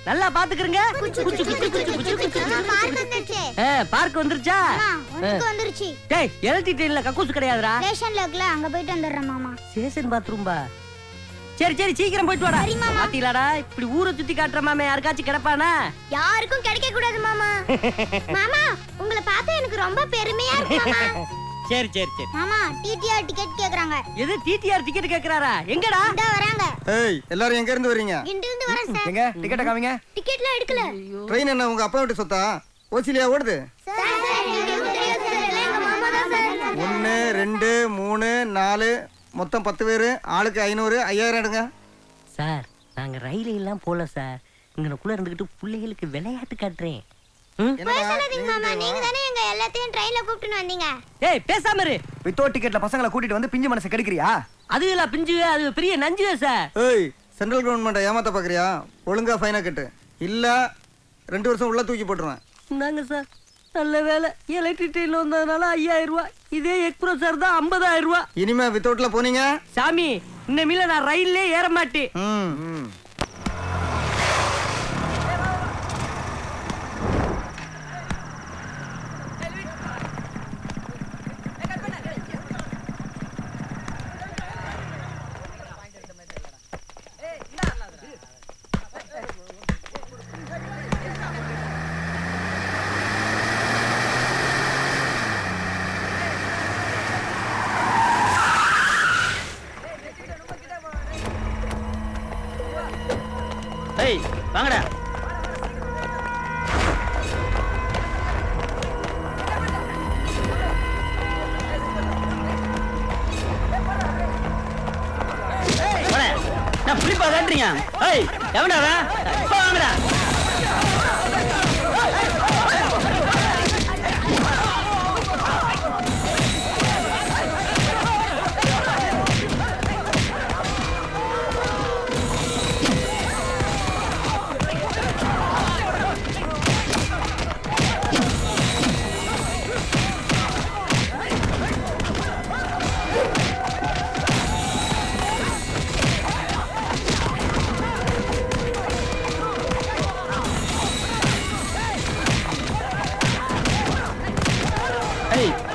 நல்லா பாத்துக்கறங்க. குச்சு குச்சு குச்சு குச்சு குச்சு குச்சு. பார்க் வந்துருச்சு. பார்க் வந்துருச்சா? உனக்கு வந்துருச்சு. டேய் எலக்ட்ரிக் ட்ரெயின்ல கக்கூஸ் கிடையாதுடா. ஸ்டேஷன்ல இருக்குல, அங்க போயிட்டு வந்துறேன் மாமா. ஸ்டேஷன் பாத்ரூம் பா. சரி சரி சீக்கிரம் போயிட்டு வாடா. பாத்தீங்களாடா இப்படி ஊரை சுத்தி காட்டுற மாமே யாருக்காச்சும் கிடைப்பானா? யாருக்கும் கிடைக்க கூடாது மாமா. மாமா உங்களை பார்த்தா எனக்கு ரொம்ப பெருமையா இருக்கு மாமா. சரி சரி சரி. மாமா டிடிஆர் டிக்கெட் கேக்குறாங்க. எது டிடிஆர் டிக்கெட் கேக்குறாரா? எங்கடா? இதோ வராங்க. ஏய் எல்லாரும் எங்க இருந்து வரீங்க? இங்க இருந்து வரேன் சார். எங்க டிக்கெட்ட காமிங்க. டிக்கெட்லாம் எடுக்கல. ட்ரெயின் என்ன உங்க அப்பா வீட்டு சொத்தா? ஓசிலியா ஓடுது? சார் எங்களுக்கு தெரியாது சார், எல்லாம் எங்க மாமா தான் சார். 1 2 3 4 மொத்தம் 10 பேர், ஆளுக்கு 500, 5000 எடுங்க. சார் நாங்க ரயில எல்லாம் போல சார். இங்கனக்குள்ள இருந்துகிட்டு பிள்ளைகளுக்கு விளையாட்டு காட்டுறேன். பேசாதீங்க மாமா, நீங்க தானே எங்க எல்லாத்தையும் ட்ரெயின்ல கூப்பிட்டுன்னு வந்தீங்க. ஏய் பேசாம இரு. வித்தவுட் டிக்கெட்ல பசங்களை கூட்டிட்டு வந்து பிஞ்சு மனசை கெடுக்கிறியா? அதுல பிஞ்சுவே, அது பெரிய நஞ்சுவே சார். ஏய் சென்ட்ரல் கவர்மெண்ட்டை ஏமாத்த பாக்குறியா? ஒழுங்கா ஃபைனா கட்டு, இல்ல 2 வருஷம் உள்ள தூக்கி போட்டுருவேன். நாங்க சார் நல்ல வேலை எலக்ட்ரிக் ட்ரெயின்ல வந்ததுனால 5000 ரூபாய். இதே எக்ஸ்பிரஸ் சார் தான் 50000 ரூபாய். இனிமே வித்தவுட்ல போனீங்க சாமி இன்னமில்ல நான் ரயில்லே ஏற மாட்டேன். ஏய் வாங்கடா. நான் புளிப்பா காட்டுறீங்க. ஏய் எவன்டா அவன்? இப்போ வாங்கடா.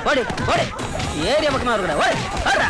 ஓடி ஓடி ஏரியா பக்கமா இருக்கடா. ஓடி ஓடுடா.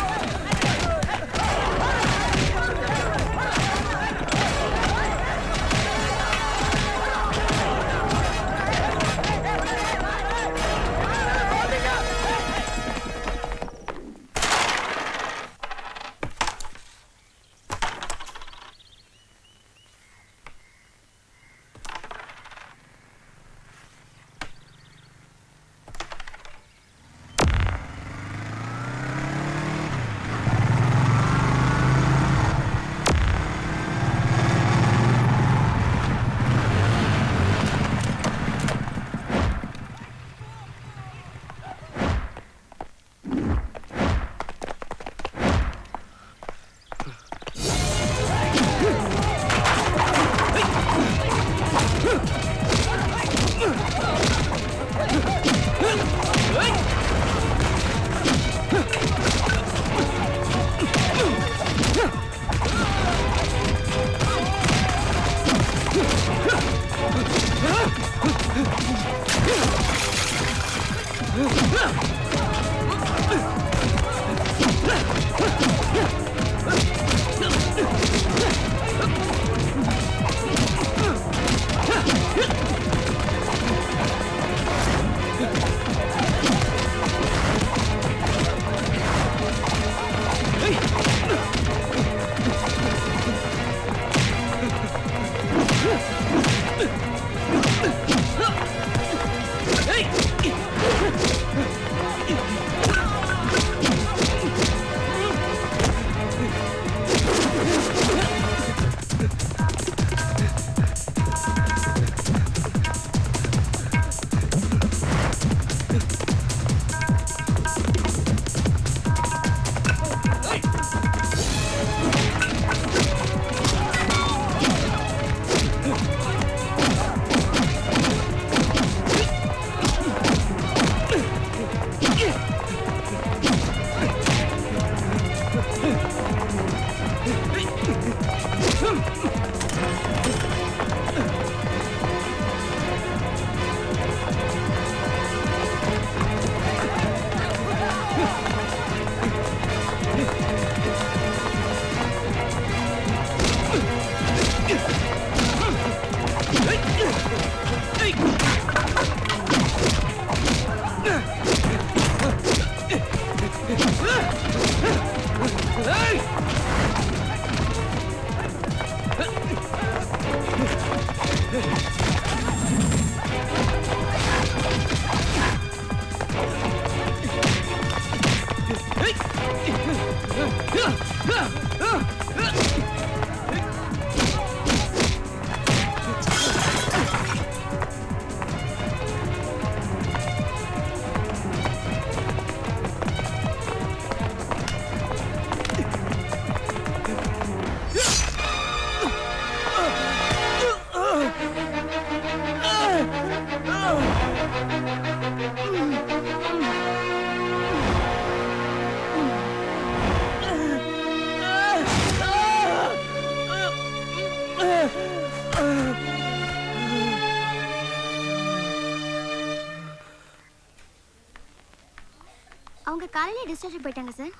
அவங்க காலையில டிஸ்சார்ஜ் போயிட்டாங்க sir.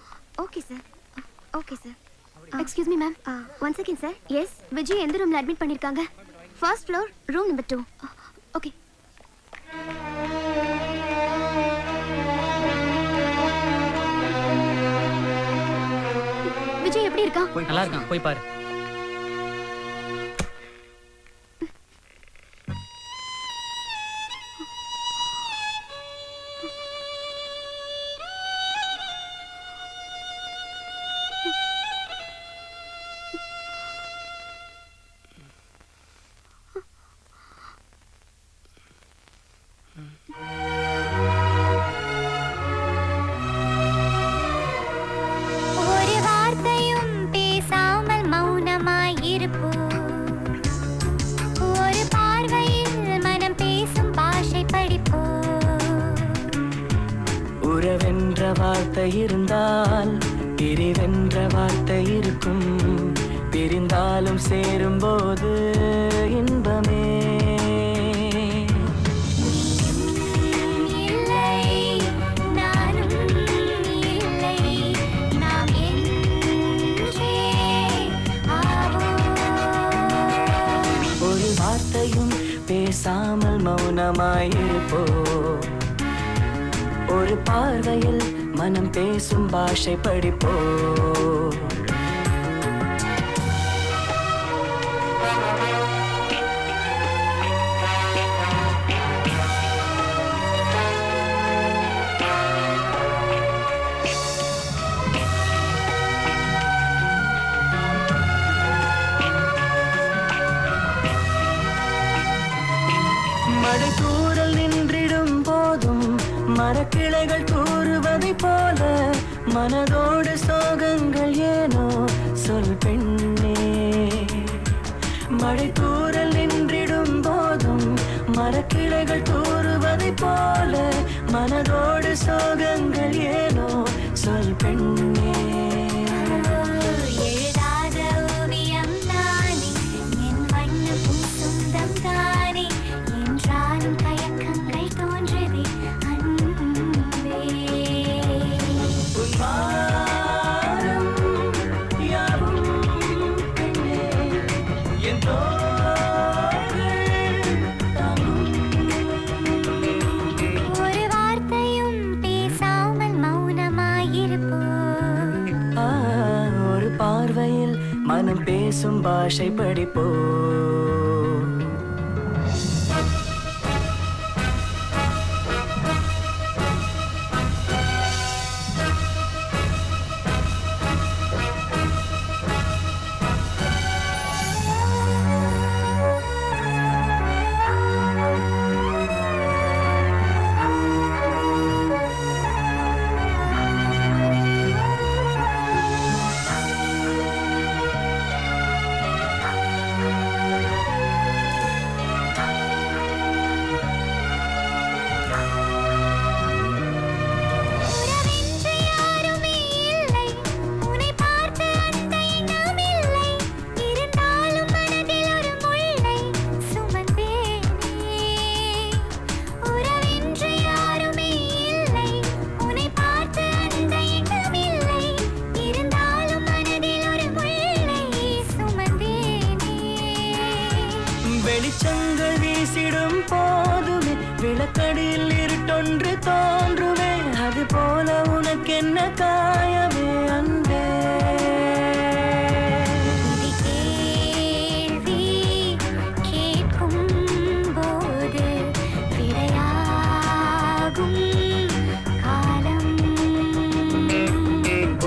Okay sir. Okay sir. Excuse me ma'am. One second sir. Yes, Vijay எந்த ரூம்ல அட்மிட் பண்ணிருக்காங்க? First floor, room number 2. Okay. Vijay எப்படி இருக்கான்? நல்லா இருக்கான், போய் பாரு. ஒரு வார்த்தையும் பேசாமல் மௌனமாயிருப்போம். ஒரு பார்வையில் மனம் பேசும் பாஷை படிப்போம். உறவென்ற வார்த்தை இருந்தால் பிரிவென்ற வார்த்தை இருக்கும். பிரிந்தாலும் சேரும்போது இன்பமே. பேசாமல் மௌனமாயிருப்போ. ஒரு பார்வையில் மனம் பேசும் பாஷை படிப்போ. மழைத்தூரல் நின்றிடும் போதும் மரக்கிளைகள் கூறுவதை போல மனதோடு சோகங்கள் ஏனோ சொல் பெண்ணே. மழைத்தூரல் நின்றிடும் போதும் மரக்கிளைகள் கூறுவதை போல மனதோடு சோகங்கள் ஏனோ சொல் பெண்ணே. எழுதாத ஓவியம் தானே என் வண்ணம் சொந்தம் தானே என்றாலும் தயக்கங்கள் தோன்றுதே அன்பே. உன்மாரம் யாவும் பெண்ணே என் தோள்கள் தாங்கும். ஒரு வார்த்தையும் பேசாமல் மௌனமாயிருப்போம். ஒரு பார்வையில் மனம் பேசும் பாஷை படிப்போ. உறவென்று யாருமே இல்லை, உன்னை பார்த்த அந்த எண்ணம் இல்லை. இருந்தாலும் மனதில் ஒரு முள்ளை சுமந்தேனே. உறவென்று யாருமே இல்லை, உன்னை பார்த்த அந்த எண்ணம் இல்லை. இருந்தாலும் மனதில் ஒரு முள்ளை சுமந்தேனே. வெளிச்சங்கள் வீசிடும் போதுமே விளக்கடியில் இருட்டொன்று தோன்றுமே. அது போல உனக்கென்ன காயமே அன்பே. இது கேள்வி கேட்கும் போது விடையாகும் காலம்.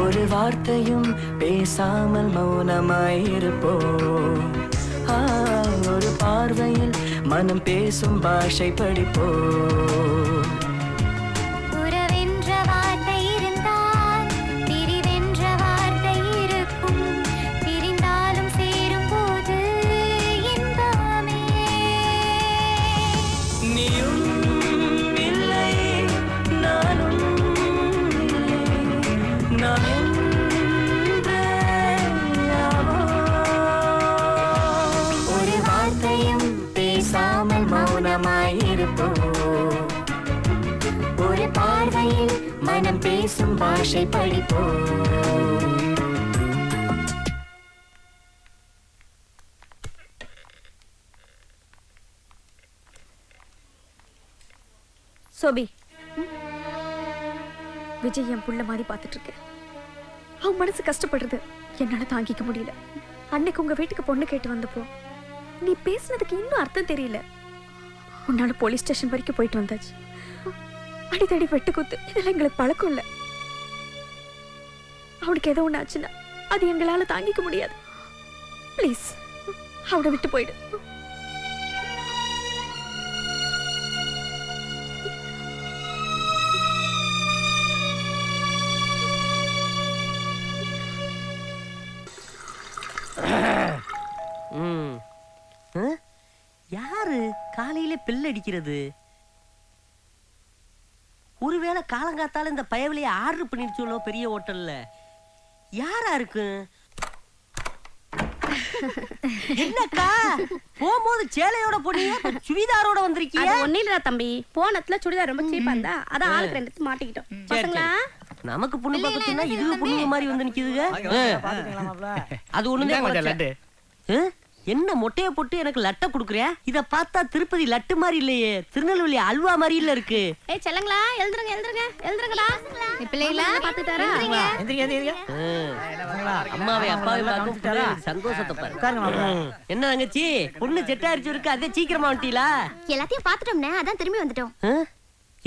ஒரு வார்த்தையும் பேசாமல் மௌனமாயிருப்போ. ஒரு பார்வையில் மனம் பேசும் பாஷை படிப்போ. உறவென்ற வார்த்தை இருந்தால் பிரிவென்ற வார்த்தை இருக்கும். பிரிந்தாலும் சேரும் போது இன்பமே. நீயும் இல்லை நானும் இல்லை. நாம் என்றே யாவோ. ஒரு வார்த்தை படிப்போ ஒரு பார்வையில் மனம் பேசும் பாஷை படிப்போ சோபி, விஜய் என் புள்ள மாதிரி பார்த்துட்டு இருக்கேன். அவன் மனசு கஷ்டப்படுறது என்னால தாங்கிக்க முடியல. அன்னைக்கு உங்க வீட்டுக்கு பொண்ணு கேட்டு வந்தப்போ நீ பேசுனதுக்கு இன்னும் அர்த்தம் தெரியல. உன்னால போலீஸ் ஸ்டேஷன் வரைக்கும் போயிட்டு வந்தாச்சு. அடித்தடி வெட்டு குத்து இதெல்லாம் எங்களுக்கு பழக்கம் இல்லை. அவனுக்கு ஏதோ ஒண்ணு ஆச்சுன்னா அது எங்களால தாங்கிக்க முடியாது. ப்ளீஸ் அவனை விட்டு போயிடு. யாரு காலையில பெல் அடிக்கிறது? ஒருவேளை காலங்காத்தால இந்த பயவிலைய ஆர்டர் பண்ணிருச்சோளோ பெரிய ஹோட்டல்ல. யாரா இருக்கு? என்னக்கா போகும்போது சேலையோட போனீங்க, சுடிதாரோட வந்திருக்கீங்க? அது ஒண்ணு இல்லடா தம்பி, போனத்துல சுடிதார் ரொம்ப சீப்பா இருந்தா அதான் ஆளுக்கு ரெண்டு மாட்டிக்கிட்டோம். பசங்களா நமக்கு பொண்ணு பார்க்கணும்னா இது பொண்ணுங்க மாதிரி வந்து நிக்குதுங்க. அது ஒண்ணுதான். என்ன மொட்டைய போட்டு எனக்கு லட்டை குடுக்குறியா? இத பார்த்தா திருப்பதி லட்டு மாதிரி இல்லையே, திருநெல்வேலி அல்வா மாதிரி இல்ல இருக்கு. ஏய் செல்லங்களா, எழுந்துருங்க எழுந்துருங்க எழுந்துருங்கடா. பிள்ளைகளா பாத்துட்டாரா? அம்மாவை அப்பாவை பார்த்து சந்தோஷத்தை பாரு. என்ன தங்கச்சி, பொண்ணு செட் ஆயிடுச்சு இருக்கு, அதே சீக்கிரமா வந்துட்டீங்களா? எல்லாத்தையும் பாத்துட்டோம்னே, அதான் திரும்பி வந்துட்டோம்.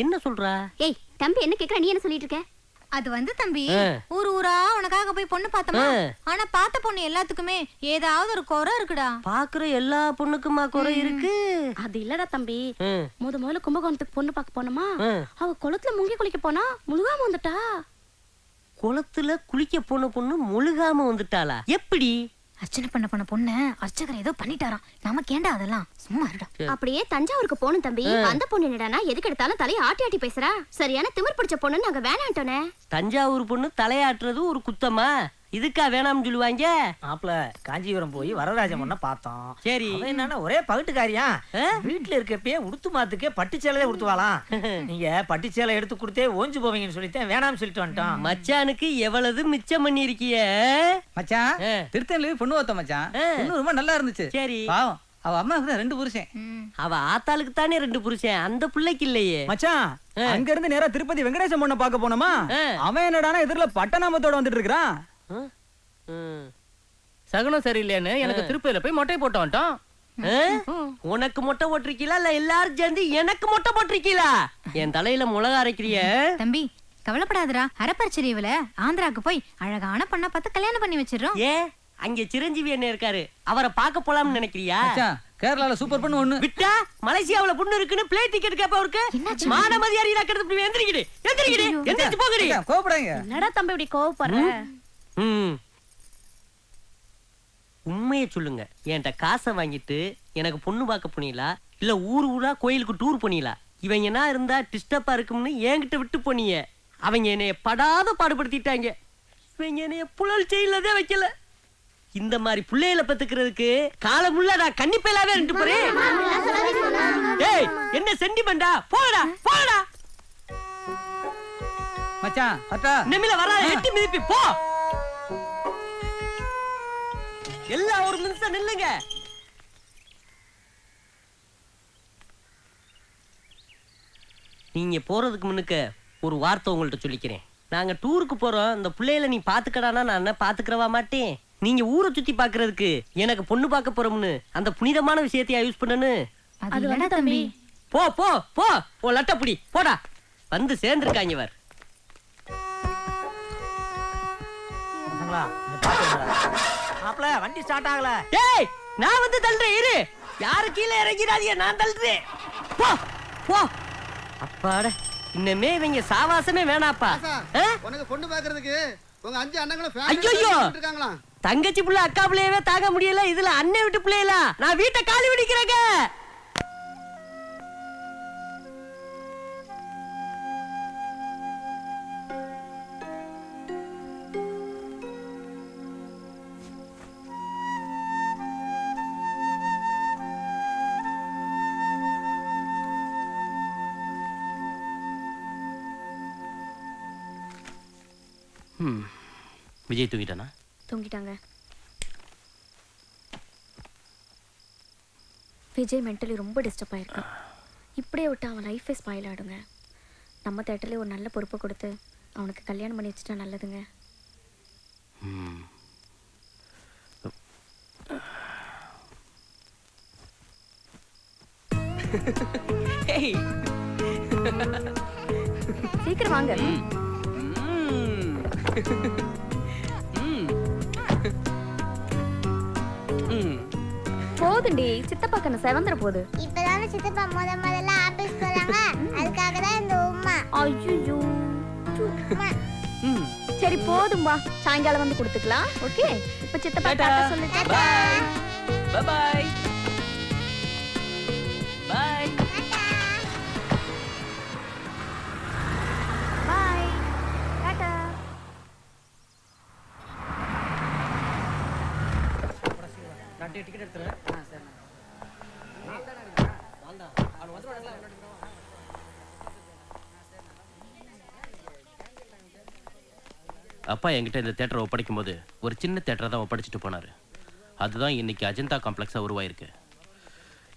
என்ன சொல்றா? ஏய் தம்பி, என்ன கேக்குற? நீ என்ன சொல்லிட்டு இருக்க? அது வந்து தம்பி, ஊர் ஊரா உனக்காக போய் பொண்ணு பார்த்தோமா, ஆனா பார்த்த பொண்ணு எல்லாத்துக்குமே ஏதாவது ஒரு குறை இருக்குடா. பாக்குற எல்லா பொண்ணுக்குமா குறை இருக்கு? அது இல்லடா தம்பி, முதல்ல கும்பகோணத்துக்கு பொண்ணு பார்க்க போனோமா, அவ குளத்துல முங்கி குளிக்க போனா முழுகாம வந்துட்டா. குளத்துல குளிக்க போன பொண்ணு முழுகாம வந்துட்டாளா? எப்படி? அர்ச்சனை பண்ண பொண்ணு அர்ச்சகர் ஏதோ பண்ணிட்டாராம். நமக்கு ஏண்டா அதெல்லாம், சும்மா இருடா. அப்படியே தஞ்சாவூருக்கு போணும் தம்பி. அந்த பொண்ணு என்னடானா எதுக்கு எடுத்தாலும் தலையை ஆட்டி ஆட்டி பேசுறா. சரியான திமிர் பிடிச்ச பொண்ணு நாங்க வேணான்ட்டோனே. தஞ்சாவூர் பொண்ணு தலையாட்டுறது ஒரு குத்தமா? இதுக்கா வேணாம்னு சொல்லுவாங்க? மாப்ள காஞ்சிபுரம் போய் வரராஜ பொண்ண பார்த்தோம். சரி, என்னன்னா ஒரே பகட்டுக்காரியா, வீட்டுல இருக்கப்பே உடுத்து மாத்துக்கே பட்டுச்சேலையே உடுத்துவாளாம். நீங்க பட்டுச்சேலை எடுத்து கொடுத்தே ஓஞ்சு போவீங்கன்னு சொல்லிட்டேன், வேணாம்னு சொல்லிட்டு வந்துட்டோம். மச்சானுக்கு எவ்வளவு மிச்சம் பண்ணி இருக்கிய மச்சான். திருத்தணில பொண்ணு பார்த்தோம் மச்சான், பொண்ணு ரொம்ப நல்லா இருந்துச்சு. சரி, பாவம் அவ அம்மாவுக்கு தான் 2 புருஷன். அவ ஆத்தாளுக்கு தானே 2 புருஷன், அந்த பிள்ளைக்கு இல்லையே மச்சான். அங்க இருந்து நேரா திருப்பதி வெங்கடேசன் பொண்ண பார்க்க போனோமா, அவன் என்னடானா எதிரில பட்டநாமத்தோட வந்துட்டு இருக்கான். சகுனம் சரியில்லைன்னு எனக்கு திருப்பதியில போய் மொட்டை போட்டு வந்துட்டோம். உனக்கு மொட்டை போட்டிருக்கீங்களா இல்ல எல்லாரும் சேர்ந்து எனக்கு மொட்டை போட்டிருக்கீங்களா? என் தலையில மிளகா அரைக்கிறிய? தம்பி கவலைப்படாதடா, அரப்பரிச்சரிவுல ஆந்திராக்கு போய் அழகான பொண்ணை பார்த்து கல்யாணம் பண்ணி வச்சிடறோம். ஏ, அங்க சிரஞ்சீவி என்ன இருக்காரு, அவரை பார்க்க போலாம்னு நினைக்கிறியா? கேரளால சூப்பர் பொண்ணு ஒண்ணு விட்டா மலேசியாவுல பொண்ணு இருக்குன்னு பிளேட் டிக்கெட் கேப்ப அவருக்கு மான மதியாரி இலக்கறது. எந்திரிக்கிடு எந்திரிக்கிடு எந்திரிச்சு போகடி. கோபப்படாதீங்க. என்னடா தம்பி இப்படி கோவப்படுற? உண்மையை சொல்லுங்க, என்கிட்ட காசை வாங்கிட்டு எனக்கு பொண்ணு பார்க்க போனீங்களா இல்ல ஊர் ஊரா கோயிலுக்கு டூர் போனீங்களா? இவங்க என்ன இருந்தா டிஸ்டர்பா இருக்கும்னு என்கிட்ட விட்டு போனீங்க. அவங்க என்னைய படாத பாடுபடுத்திட்டாங்க. இவங்க என்னைய புழல் செய்யலதே வைக்கல. இந்த மாதிரி பிள்ளைகளை பத்துக்கிறதுக்கு காலமுள்ள நான் கன்னிப்பையிலாவே ரெண்டு போறேன். ஏய், என்ன சென்டிமெண்டா? போடா போடா மச்சான். அட்டா நிமில வராத, எட்டி மிதிப்பி போ. எல்லாம் ஒரு நிமிஷம் நில்லுங்க. நீங்க போறதுக்கு முன்னுக்கு ஒரு வார்த்தை உங்கள்ட்ட சொல்லிக்கிறேன். நாங்க டூருக்கு போறோம், இந்த பிள்ளைகளை நீ பாத்துக்கடானா நான் என்ன பாத்துக்கிறவா மாட்டேன். நீங்க ஊரை சுத்தி பாக்குறதுக்கு எனக்கு பொண்ணு பார்க்க போறோம்னு அந்த புனிதமான விஷயத்தையா யூஸ் பண்ணனு? அது வேணா தம்பி. போ போ போ, ஓ லட்டப்புடி போடா. வந்து சேர்ந்திருக்காங்க இவர். மாப்ள வண்டி ஸ்டார்ட் ஆகல. டேய், நான் வந்து தள்ளுறேன் இரு. யாரு கீழே இறங்கிறாதீங்க, நான் தள்ளுறேன். போ போ. அப்பாடா, இன்னமே இவங்க சாவாசமே வேணாப்பா. உனக்கு பொண்ணு பாக்குறதுக்கு உங்க 5 அண்ணங்களும் ஐயோ, இருக்காங்களா? தங்கச்சி புள்ள அக்கா பிள்ளையவே தாங்க முடியல, இதுல அண்ணன் விட்டு பிள்ளைகளா? நான் வீட்டை காலி விடிக்கிறேங்க. விஜய் தூங்கிட்டானா? தூங்கிட்டாங்க. விஜய் மென்டலி ரொம்ப டிஸ்டர்ப் ஆயிருக்கான். இப்படியே விட்டு அவன் லைஃபே ஸ்பாயில் ஆகிடுங்க. நம்ம தேட்டர்லேயே ஒரு நல்ல பொறுப்பை கொடுத்து அவனுக்கு கல்யாணம் பண்ணி வச்சுட்டா நல்லதுங்க. சீக்கிரம் வாங்க. போதுண்டி, சித்தப்பா கண்ணு செவந்துற போகுது. இப்பதானே சித்தப்பா முதல்ல ஆபீஸ் போறாங்க, அதுக்காக தான் இந்த உம்மா. ஐயோ சரி போதும்பா, சாயங்காலம் வந்து கொடுத்துக்கலாம். ஓகே, இப்ப சித்தப்பா டாடா சொல்லுங்க. Bye bye bye bye tata. நான் டிக்கெட் எடுத்துறேன். சரி. அப்பா என்கிட்ட இந்த தேட்டரை ஒப்படைக்கும் போது ஒரு சின்ன தேட்டரை தான் ஒப்படைச்சிட்டு போனார். அதுதான் இன்னைக்கு அஜந்தா காம்ப்ளெக்ஸாக உருவாயிருக்கு.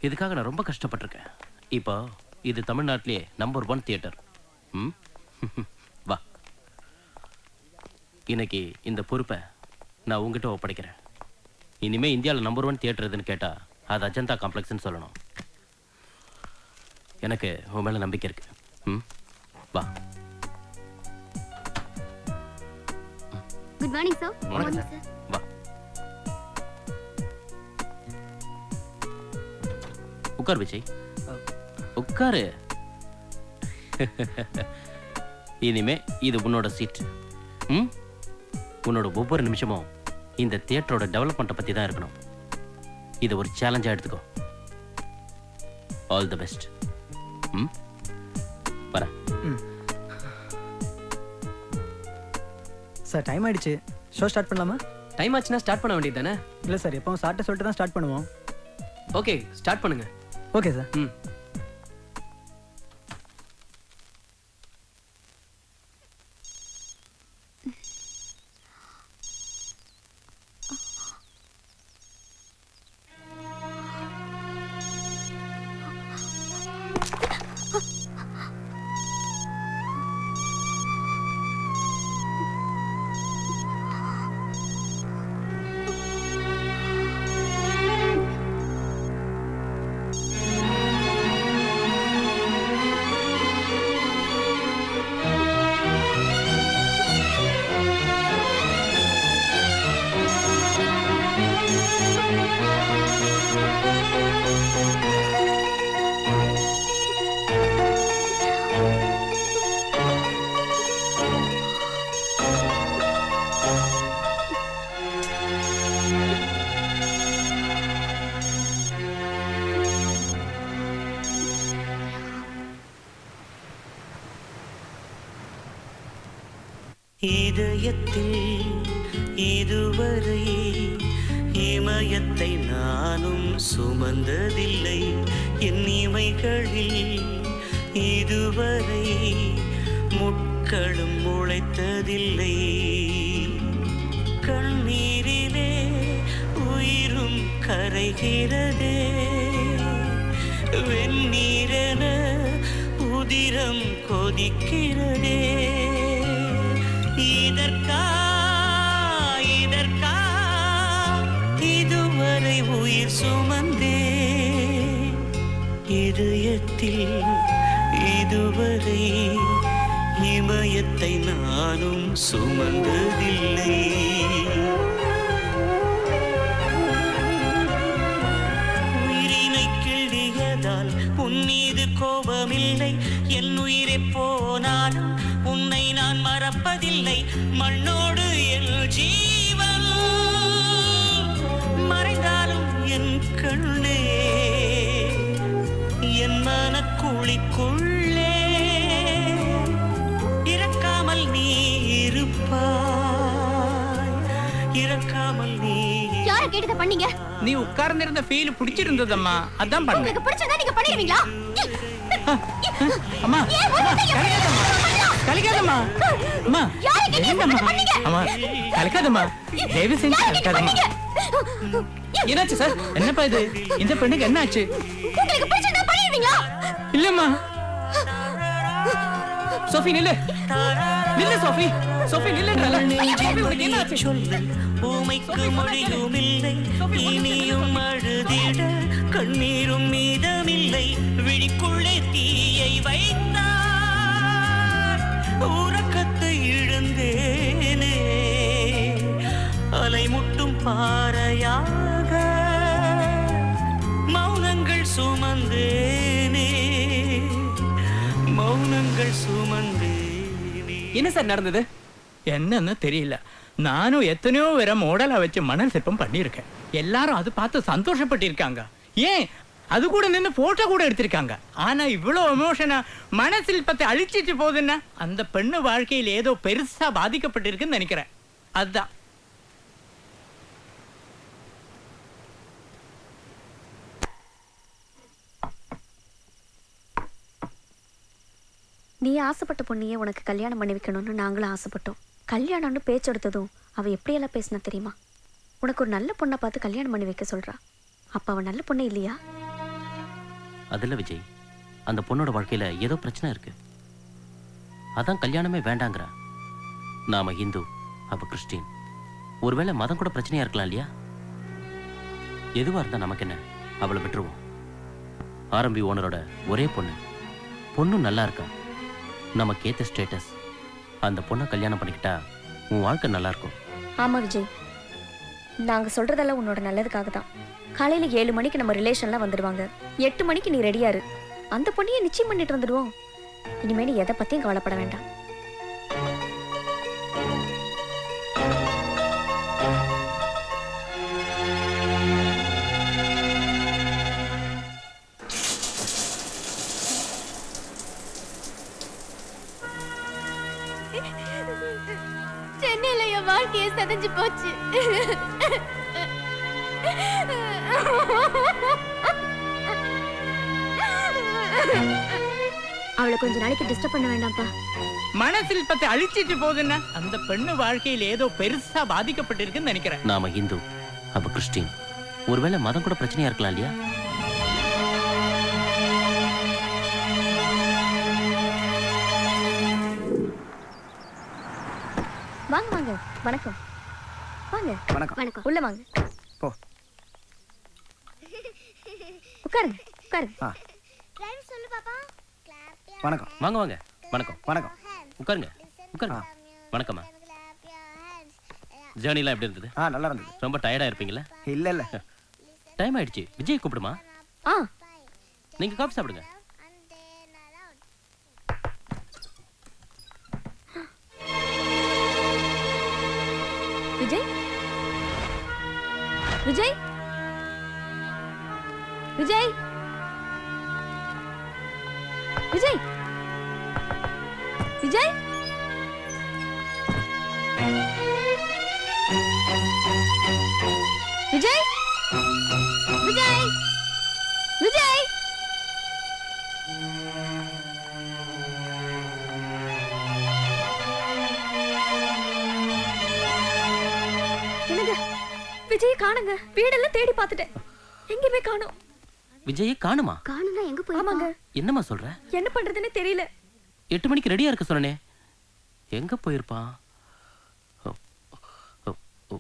இதுக்காக நான் ரொம்ப கஷ்டப்பட்டிருக்கேன். இப்போ இது தமிழ்நாட்டிலேயே நம்பர் 1 தியேட்டர். வா, இன்னைக்கு இந்த பொறுப்பை நான் உங்ககிட்ட ஒப்படைக்கிறேன். இனிமேல் இந்தியாவில் நம்பர் 1 தியேட்டர் எதுன்னு கேட்டால் அது அஜந்தா காம்ப்ளெக்ஸ்ன்னு சொல்லணும். எனக்கு உன் மேலே நம்பிக்கை இருக்கு. வா. Good morning sir. வணக்கம் சார். வா உட்கார் விஜய், உட்காரு. இனிமே இது உன்னோட சீட். உன்னோட ஒவ்வொரு நிமிஷமும் இந்த தியேட்டரோட டெவலப்மெண்ட்டை பற்றி தான் இருக்கணும். இது ஒரு சேலஞ்சாக எடுத்துக்கோ. All the best. வரேன். சார் டைம் ஆயிடுச்சு, ஷோ ஸ்டார்ட் பண்ணலாமா? டைம் ஆச்சுன்னா ஸ்டார்ட் பண்ண வேண்டியது தானே? இல்லை சார், எப்பவும் சார்ட்டை சொல்லிட்டு தான் ஸ்டார்ட் பண்ணுவோம். ஓகே, ஸ்டார்ட் பண்ணுங்க. Okay sir. இதயத்தில் இதுவரை இமயத்தை நானும் சுமந்ததில்லை. என் இமைகளில் இதுவரை முட்களும் முளைத்ததில்லை. கண்ணீரிலே உயிரும் கரைகிறதே, வெந்நீரென உதிரம் கொதிக்கிறதே. இதற்கா இதுவரை உயிர் சுமந்தே, இதயத்தில் இதுவரை இமயத்தை நானும் சுமந்ததில்லை. உயிரினை கிள்ளியதால் உன் மீது கோபமில்லை. என் உயிரை போனாலும் உன்னை நான் மறப்பதில்லை. மண்ணோடு என் ஜீவன் மறைந்தாலும் என் கண்ணே, என் மனக்குழிக்குள்ளே இறக்காமல் நீ இருப்பாய், இறக்காமல் நீ. யார கேட்டத பண்ணீங்க? நீ உட்கார்ந்து இருந்த ஃபீல் பிடிச்சிருந்ததம்மா, அதான் பண்ணேன். உங்களுக்கு பிடிச்சதா நீங்க பண்ணிடுவீங்களா? அம்மா கலக்காதம்மா. அம்மா என்னம்மா? அம்மா கலக்காதம்மா, தயவு செஞ்சு கலக்காதம்மா. என்னாச்சு சார்? என்னப்பா இது? இந்த பெண்ணுக்கு என்னாச்சு? உங்களுக்கு பிடிச்சதா பண்ணிடுவீங்களா? இல்லம்மா. சோஃபி நில்லு, நில்லு சோஃபி, சோஃபி நில்லுன்றல. சோஃபி உனக்கு என்னாச்சு? பூமைக்கு மொழியும் இல்லை, இனியும் அழுதிட கண்ணீரும் மீதமில்லை. விழிக்குள்ளே தீயை வைத்தார், உறக்கத்தை இழந்தேனே. அலைமுட்டும் பாறையாக மௌனங்கள் சுமந்தேனே, மௌனங்கள் சுமந்தேனே. என்ன சார் நடந்தது? என்னன்னு தெரியல. நானும் எத்தனையோ வேற மாடலா வச்சு மணல் சிற்பம் பண்ணியிருக்கேன். எல்லாரும் அது பார்த்து சந்தோஷப்பட்டிருக்காங்க. ஏன் அது கூட நின்று போட்டோ கூட எடுத்திருக்காங்க. ஆனா இவ்வளவு எமோஷனா மணல் சிற்பத்தை அழிச்சிட்டு போகுதுன்னா அந்த பெண்ணு வாழ்க்கையில் ஏதோ பெருசா பாதிக்கப்பட்டிருக்குன்னு நினைக்கிறேன். அதுதான். நீ ஆசைப்பட்ட பொண்ணையே உனக்கு கல்யாணம் பண்ணி வைக்கணும்னு நாங்களும் ஆசைப்பட்டோம். கல்யாணம்னு பேச்செடுத்ததும் அவ எப்படியெல்லாம் பேசினா தெரியுமா? உனக்கு ஒரு நல்ல பொண்ணை பார்த்து கல்யாணம் பண்ணி வைக்க சொல்றா. அப்ப அவ நல்ல பொண்ணு இல்லையா? அதில் விஜய், அந்த பொண்ணோட வாழ்க்கையில ஏதோ பிரச்சனை இருக்கு. அதான் கல்யாணமே வேண்டாங்கிறா. நாம இந்து, அவ கிறிஸ்டின். ஒருவேளை மதம் கூட பிரச்சனையா இருக்கலாம் இல்லையா? எதுவா இருந்தா நமக்கு என்ன, அவளை விட்டுருவோம். ஆரம்பி ஓனரோட ஒரே பொண்ணு, பொண்ணும் நல்லா இருக்கா. நமக்கு ஏத்த ஸ்டேட்டஸ். அந்த பொண்ணை கல்யாணம் பண்ணிக்கிட்டா உன் வாழ்க்கை நல்லா இருக்கும். ஆமா விஜய், நாங்க சொல்றதெல்லாம் உன்னோட நல்லதுக்காக தான். காலையில 7 மணிக்கு நம்ம ரிலேஷன்லாம் வந்துடுவாங்க. 8 மணிக்கு நீ ரெடியா இரு. அந்த பொண்ணையே நிச்சயம் பண்ணிட்டு வந்துடுவோம். இனிமேல் எதை பத்தியும் கவலைப்பட வேண்டாம். சென்னையில என் வாழ்க்கையை செதஞ்சு போச்சு. அவளை கொஞ்ச நாளைக்கு டிஸ்டர்ப் பண்ண வேண்டாம்ப்பா. மனசிற்பத்தை அழிச்சிட்டு போகுதுன்னா அந்த பெண்ணு வாழ்க்கையில் ஏதோ பெருசா பாதிக்கப்பட்டிருக்குன்னு நினைக்கிறேன். நாம இந்து, அவ கிறிஸ்டின். ஒருவேளை மதம் கூட பிரச்சனையா இருக்கலாம் இல்லையா? வாங்க வாங்க. வணக்கம். வாங்க. வணக்கம். வணக்கம். உள்ள வாங்க. போ. உட்காருங்க உட்காருங்க. சொல்லு பாப்பா. வணக்கம். வாங்க வாங்க. வணக்கம். வணக்கம். உட்காருங்க உட்காருங்க. வணக்கம்மா. ஜேர்னிலாம் எப்படி இருந்தது? நல்லா இருந்தது. ரொம்ப டயர்டா இருப்பீங்களா? இல்ல. டைம் ஆயிடுச்சு. விஜய் கூப்பிடுமா? நீங்க காஃபி சாப்பிடுங்க. விஜய் விஜய் விஜய் விஜய் விஜய் விஜய் விஜய் விஜய் என்னங்க விஜய் காணுங்க. வீடெல்லாம் தேடி பார்த்துட்டேன், எங்கேயுமே காணோம். விஜயை காணுமா? காணுங்க. எங்க போய்? ஆமாங்க. என்னம்மா சொல்ற? என்ன பண்றதுன்னு தெரியல. 8 மணிக்கு ரெடியா இருக்க சொன்னனே, எங்க போயிருப்பான்?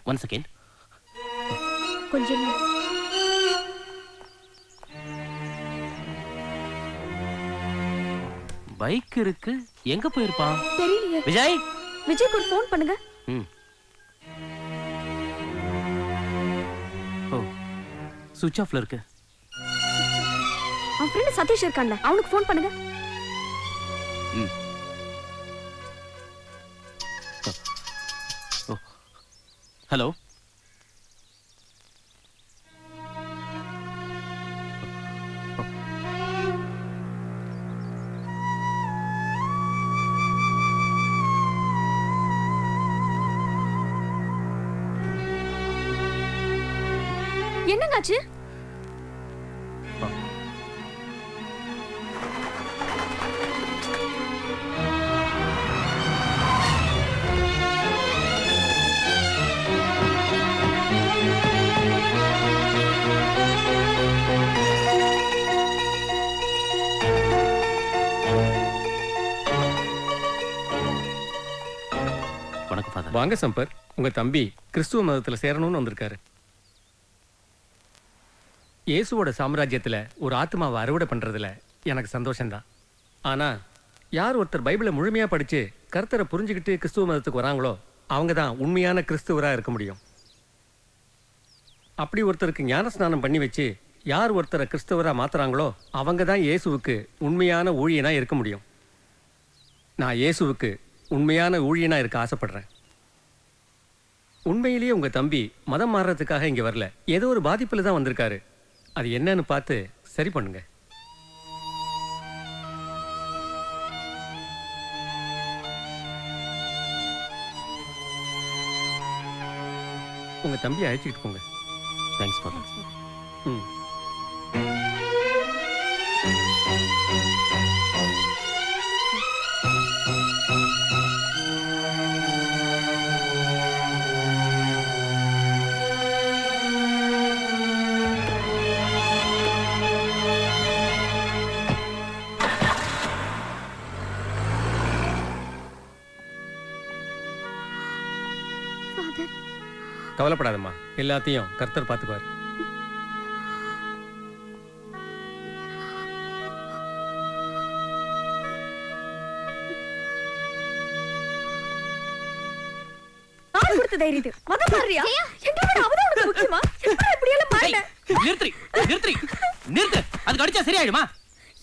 1 செகண்ட். கொஞ்சம் பைக் இருக்கு, எங்க போயிருப்பான்? தெரியலையே. விஜய், விஜய்க்கு ஒரு ஃபோன் பண்ணுங்க. சுவிட்ச் ஆஃப்ல இருக்கு. அவன் ஃப்ரெண்ட் சதீஷ் இருக்கான்ல, அவனுக்கு ஃபோன் பண்ணுங்க. ஹலோ. என்னங்காச்சு? வாங்க சம்பர், உங்க தம்பி கிறிஸ்துவ மதத்துல சேரணும்னு வந்திருக்காரு. இயேசுவோட சாம்ராஜ்யத்துல ஒரு ஆத்மாவை அறுவடை பண்றதுல எனக்கு சந்தோஷம்தான். ஆனா யார் ஒருத்தர் பைபிளை முழுமையா படிச்சு கர்த்தரை புரிஞ்சுக்கிட்டு கிறிஸ்துவ மதத்துக்கு வராங்களோ அவங்க தான் உண்மையான கிறிஸ்துவரா இருக்க முடியும். அப்படி ஒருத்தருக்கு ஞான ஸ்நானம் பண்ணி வச்சு யார் ஒருத்தரை கிறிஸ்தவரா மாத்துறாங்களோ அவங்க தான் இயேசுவுக்கு உண்மையான ஊழியனா இருக்க முடியும். நான் இயேசுவுக்கு உண்மையான ஊழியனா இருக்க ஆசைப்படுறேன். உண்மையிலேயே உங்க தம்பி மதம் மாறுறதுக்காக இங்க வரல, ஏதோ ஒரு பாதிப்புல தான் வந்திருக்காரு. அது என்னன்னு பார்த்து சரி பண்ணுங்க. உங்க தம்பி அழைச்சிட்டு போங்க. Thanks father. ம். கவலைப்படாதம்மா, எல்லாத்தையும் கர்த்தர் பார்த்துக்குவார். தைரியது மதம் மாறியா? எங்க விட அவதான் உனக்கு முக்கியமா? எப்ப இப்படி எல்லாம் மாறின? நிறுத்து நிறுத்து நிறுத்து. அதுக்கு அடிச்சா சரியாயிடுமா?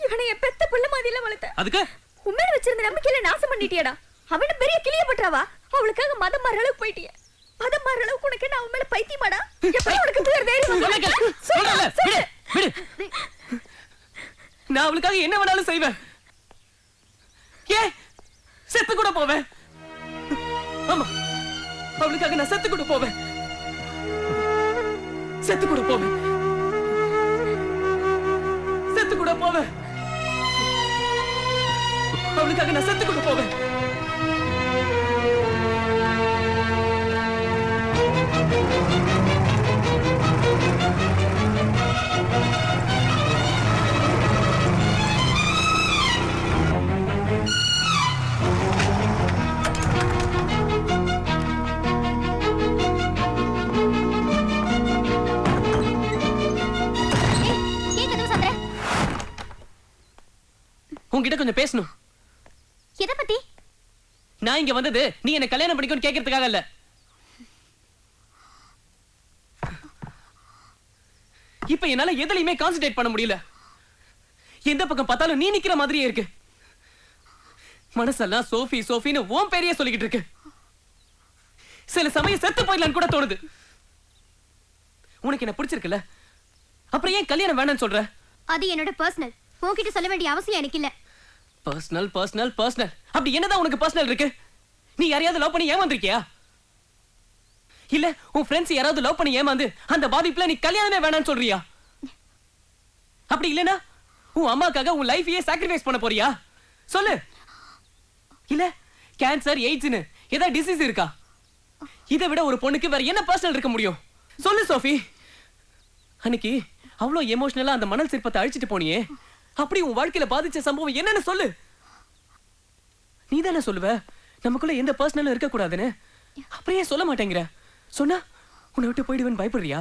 இவனை என் பெத்த புள்ள மாதிரில வளர்த்த. அதுக்கு உண்மையில வச்சிருந்த நம்பிக்கையில நாசம் பண்ணிட்டியடா. அவன பெரிய கிளிய பண்றவா? அவளுக்காக மதம் மாற அளவுக்கு போயிட்டியே. மதம் மாற அளவுக்கு உனக்கு என்ன அவன் மேல பைத்தியமாடா? எப்படி உனக்கு பேர் தைரியம்? சொல்லல விடு விடு. நான் அவளுக்காக என்ன வேணாலும் செய்வேன். ஏன் செத்து கூட போவேன். ஆமா, அவளுக்காக நான் செத்து கூட போவேன். செத்து கூட போவேன். செத்து கூட போவேன். அவளுக்காக நான் செத்து கூட போவேன். உன்கிட்ட கொஞ்சம் பேசணும். எதை பத்தி? நான் இங்க வந்தது நீ என்ன கல்யாணம் பண்ணிக்கணும் கேட்கறதுக்காக இல்ல. இப்ப என்னால எதுலயுமே கான்சென்ட்ரேட் பண்ண முடியல. எந்த பக்கம் பார்த்தாலும் நீ நிக்கிற மாதிரியே இருக்கு. மனசெல்லாம் சோஃபி சோஃபின்னு ஓம் பேரையே சொல்லிக்கிட்டு இருக்கு. சில சமயம் செத்து போயிடலான்னு கூட தோணுது. உனக்கு என்ன பிடிச்சிருக்குல்ல, அப்புறம் ஏன் கல்யாணம் வேணாம்னு சொல்ற? அது என்னோட பர்சனல். உன்கிட்ட சொல்ல வேண்டிய அவசியம் எனக்கு இல்ல. பர்சனல் பர்சனல் பர்சனல் அப்படி என்னதான் உனக்கு பர்சனல் இருக்கு? நீ யாரையாவது லவ் பண்ணி ஏமாந்திருக்கியா? இல்ல உன் ஃப்ரெண்ட்ஸ் யாராவது லவ் பண்ணி ஏமாந்து அந்த பாதிப்புல நீ கல்யாணமே வேணாம்னு சொல்றியா? அப்படி இல்லனா உன் அம்மாக்காக உன் லைஃபையே சாக்ரிஃபைஸ் பண்ண போறியா? சொல்லு. இல்ல கேன்சர் எய்ட்ஸ்னு ஏதாவது டிசீஸ் இருக்கா? இதை விட ஒரு பொண்ணுக்கு வேற என்ன பர்சனல் இருக்க முடியும்? சொல்லு சோஃபி. அன்னைக்கு அவ்வளோ எமோஷனலா அந்த மணல் சிற்பத்தை அழிச்சிட்டு போனியே, அப்படி உன் வாழ்க்கையில பாதிச்ச சம்பவம் என்னன்னு சொல்லு. நீ தானே சொல்லுவ நமக்குள்ள எந்த பர்சனலும் இருக்க கூடாதுன்னு. அப்படியே சொல்ல மாட்டேங்கிற. சொன்னா உன்னை விட்டு போயிடுவேன்னு பயப்படுறியா?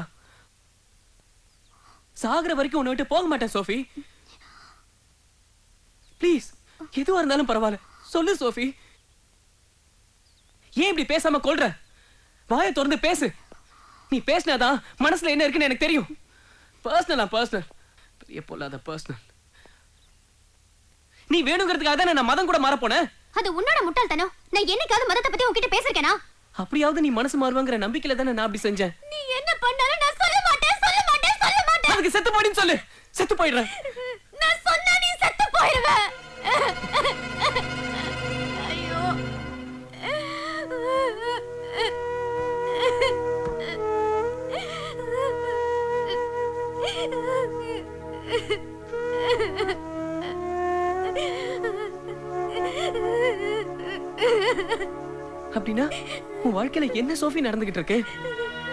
சாகுற வரைக்கும் உன்னை விட்டு போக மாட்டேன் சோஃபி. ப்ளீஸ், எதுவா இருந்தாலும் பரவாயில்ல சொல்லு சோஃபி. ஏன் இப்படி பேசாம கொள்ற? வாயை திறந்து பேசு. நீ பேசினாதான் மனசுல என்ன இருக்குன்னு எனக்கு தெரியும். பர்சனலா பர்சனல் பெரிய பொல்லாத பர்சனல். நீ வேணுங்கிறதுக்காக தான் நான் மதம் கூட மாற போனேன். அது உன்னோட முட்டாள்தனம். நான் என்னைக்காவது மதத்தை பத்தி உன்கிட்ட பேசிருக்கேனா? அப்படியாவது நீ மனசு மாறுவாங்கற நம்பிக்கையில தானே நான் அப்படி செஞ்சேன். நீ என்ன பண்ணாலும் நான் சொல்ல மாட்டேன் சொல்ல மாட்டேன் சொல்ல மாட்டேன். அதுக்கு செத்து போடின்னு சொல்லு. செத்து போயிடுறேன். நான் சொன்னா நீ செத்து போயிடுவ. ஐயோ. அப்படின்னா உன் வாழ்க்கையில என்ன சோஃபி நடந்துகிட்டு இருக்கு?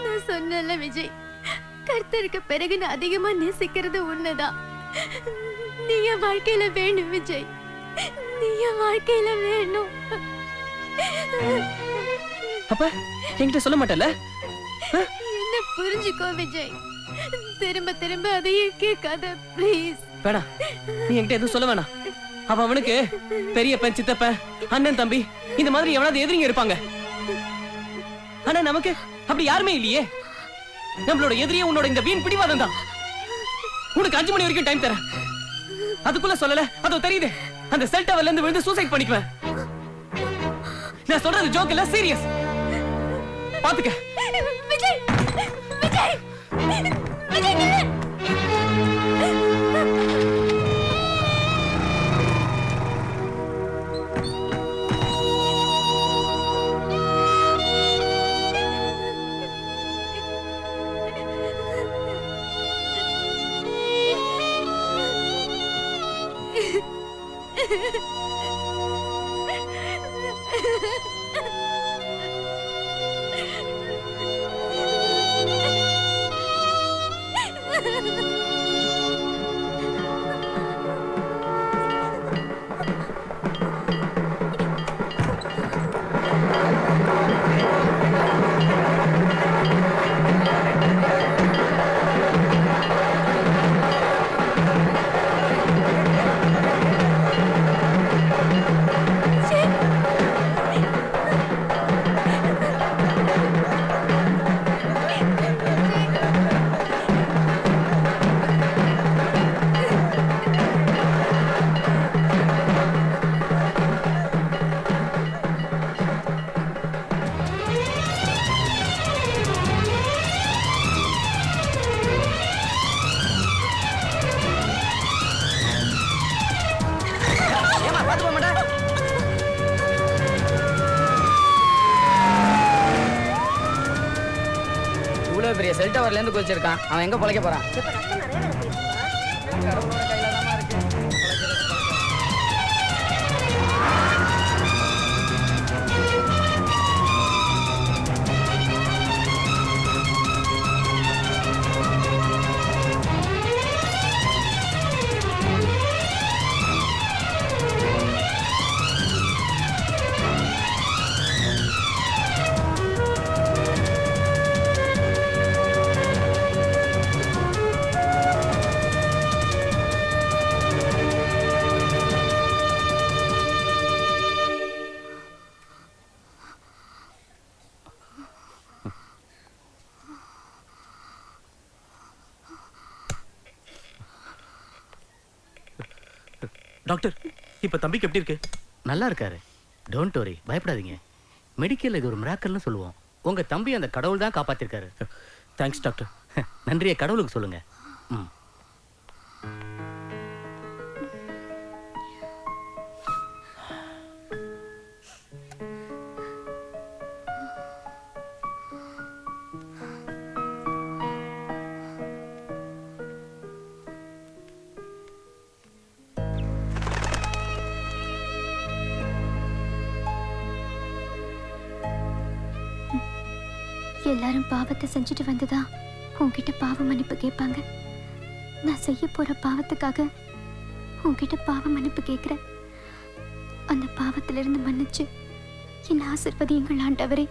நான் சொன்னல விஜய், கர்த்தருக்கு பிறகு நான் அதிகமா நேசிக்கிறது உன்னதான். நீ என் வாழ்க்கையில வேணும் விஜய், நீ என் வாழ்க்கையில வேணும். அப்ப என்கிட்ட சொல்ல மாட்டல? என்ன புரிஞ்சுக்கோ விஜய். திரும்ப திரும்ப அதையே கேட்காத ப்ளீஸ். வேணாம், நீ என்கிட்ட எதுவும் சொல்ல வேணாம். அவனுக்கு பெரியப்பன், சித்தப்பன், அண்ணன், தம்பி இந்த மாதிரி எவனாவது எதிரிங்க இருப்பாங்க. ஆனா நமக்கு அப்படி யாருமே இல்லையே. நம்மளோட எதிரியே உன்னோட இந்த வீண் பிடிவாதம் தான். உனக்கு 5 மணி வரைக்கும் டைம் தரேன். அதுக்குள்ள சொல்லல, அதோ தெரியுது. அந்த செல் டவர்ல இருந்து விழுந்து சூசைட் பண்ணிக்குவேன். நான் சொல்றது ஜோக் இல்ல, சீரியஸ். பாத்துக்க. விஜய் விஜய் விஜய் நில்லு. இவ்வளவு பெரிய செல் டவர்ல இருந்து குதிச்சிருக்கான். அவன் எங்க பொழைக்க போறான்? டாக்டர், இப்ப தம்பிக்கு எப்படி இருக்கு? நல்லா இருக்காரு. டோன்ட் வரி, பயப்படாதீங்க. மெடிக்கல்ல இது ஒரு மிராக்கல்னு சொல்லுவோம். உங்க தம்பி அந்த கடவுள் தான் காப்பாத்திருக்காரு. Thanks doctor. நன்றியை கடவுளுக்கு சொல்லுங்க. ம். எல்லாரும் பாவத்தை செஞ்சுட்டு வந்துதா உன்கிட்ட பாவ மன்னிப்பு கேட்பாங்க. நான் செய்ய போற பாவத்துக்காக உன்கிட்ட பாவ மன்னிப்பு கேட்கிறேன். அந்த பாவத்திலிருந்து மன்னிச்சு என்ன ஆசீர்வதியுங்கள் ஆண்டவரே.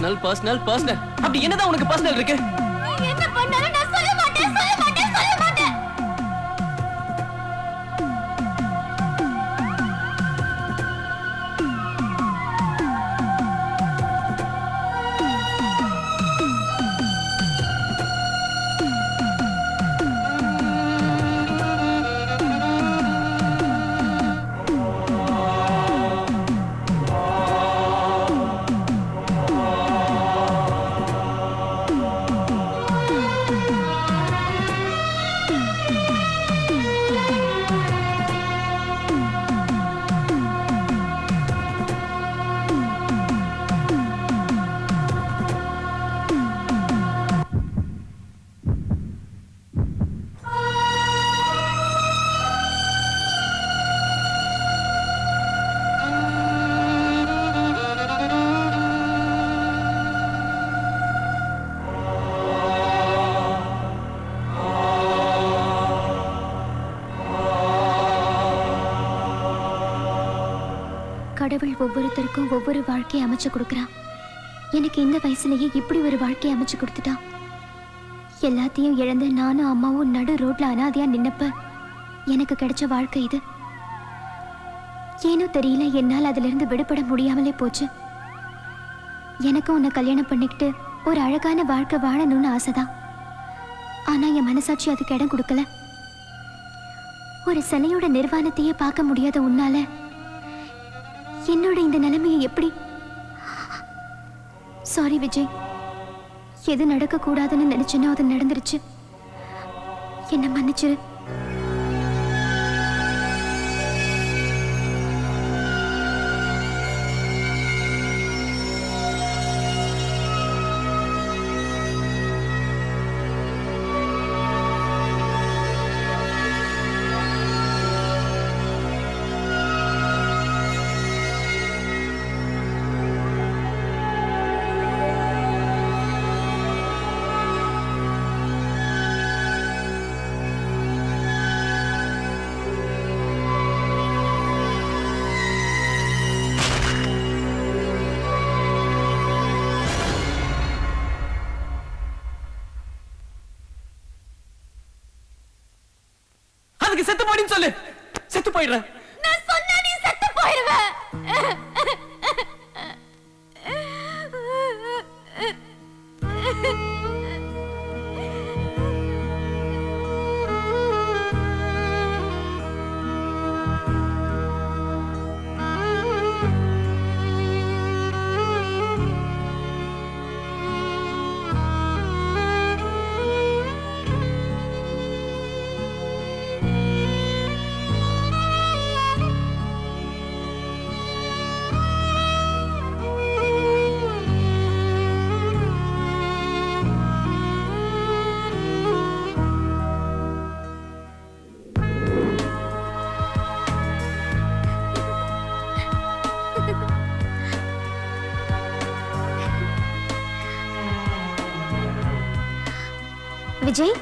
பர்சனல் பர்சனல் பர்சனல் அப்படி என்னதான் உனக்கு பர்சனல் இருக்கு? என்ன பண்ணாலும் நான் சொல்ல மாட்டேன் சொல்ல மாட்டேன் சொல்ல மாட்டேன். கடவுள் ஒவ்வொருத்தருக்கும் ஒவ்வொரு வாழ்க்கையை அமைச்சு கொடுக்குறான். எனக்கு இந்த வயசுலயே இப்படி ஒரு வாழ்க்கையை அமைச்சு கொடுத்துட்டான். எல்லாத்தையும் இழந்து நானும் அம்மாவும் நடு ரோட்ல அனாதையா நின்னப்ப எனக்கு கிடைச்ச வாழ்க்கை இது. ஏனோ தெரியல, என்னால் அதுல இருந்து விடுபட முடியாமலே போச்சு. எனக்கும் உன்னை கல்யாணம் பண்ணிக்கிட்டு ஒரு அழகான வாழ்க்கை வாழணும்னு ஆசைதான். ஆனா என் மனசாட்சி அதுக்கு இடம் கொடுக்கல. ஒரு சிலையோட நிர்வாணத்தையே பார்க்க முடியாத உன்னால என்னோட இந்த நிலைமையை எப்படி? சாரி விஜய், எது நடக்க கூடாதுன்னு நினைச்சேனோ அது நடந்துருச்சு. என்ன மன்னிச்சிரு. அதுக்கு செத்து போயிடுன்னு சொல்லு. செத்து போயிடுறேன். நான் சொன்னா நீ செத்து போயிடுவ. Vijay,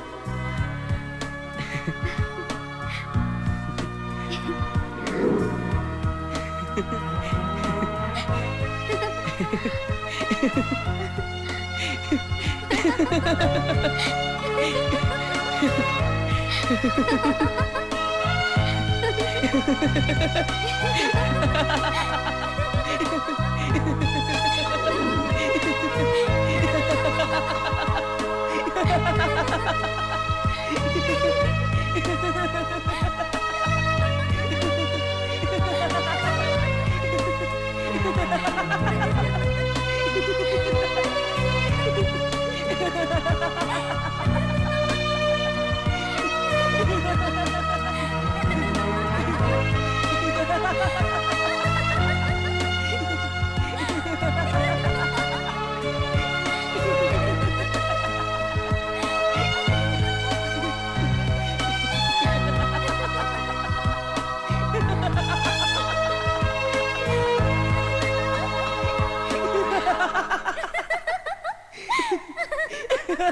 Ha ha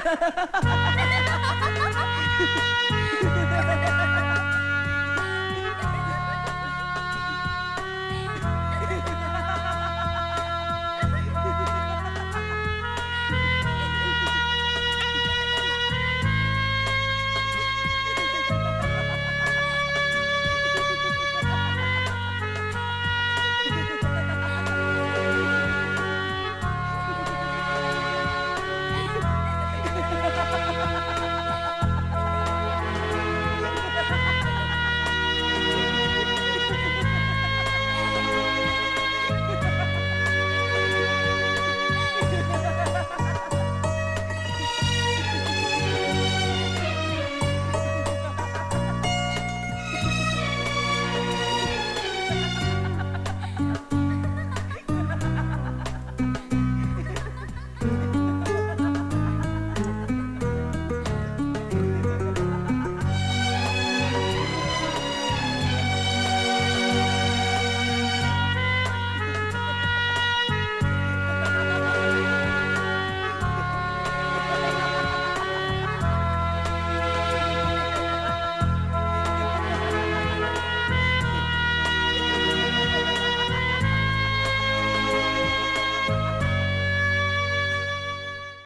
ha ha!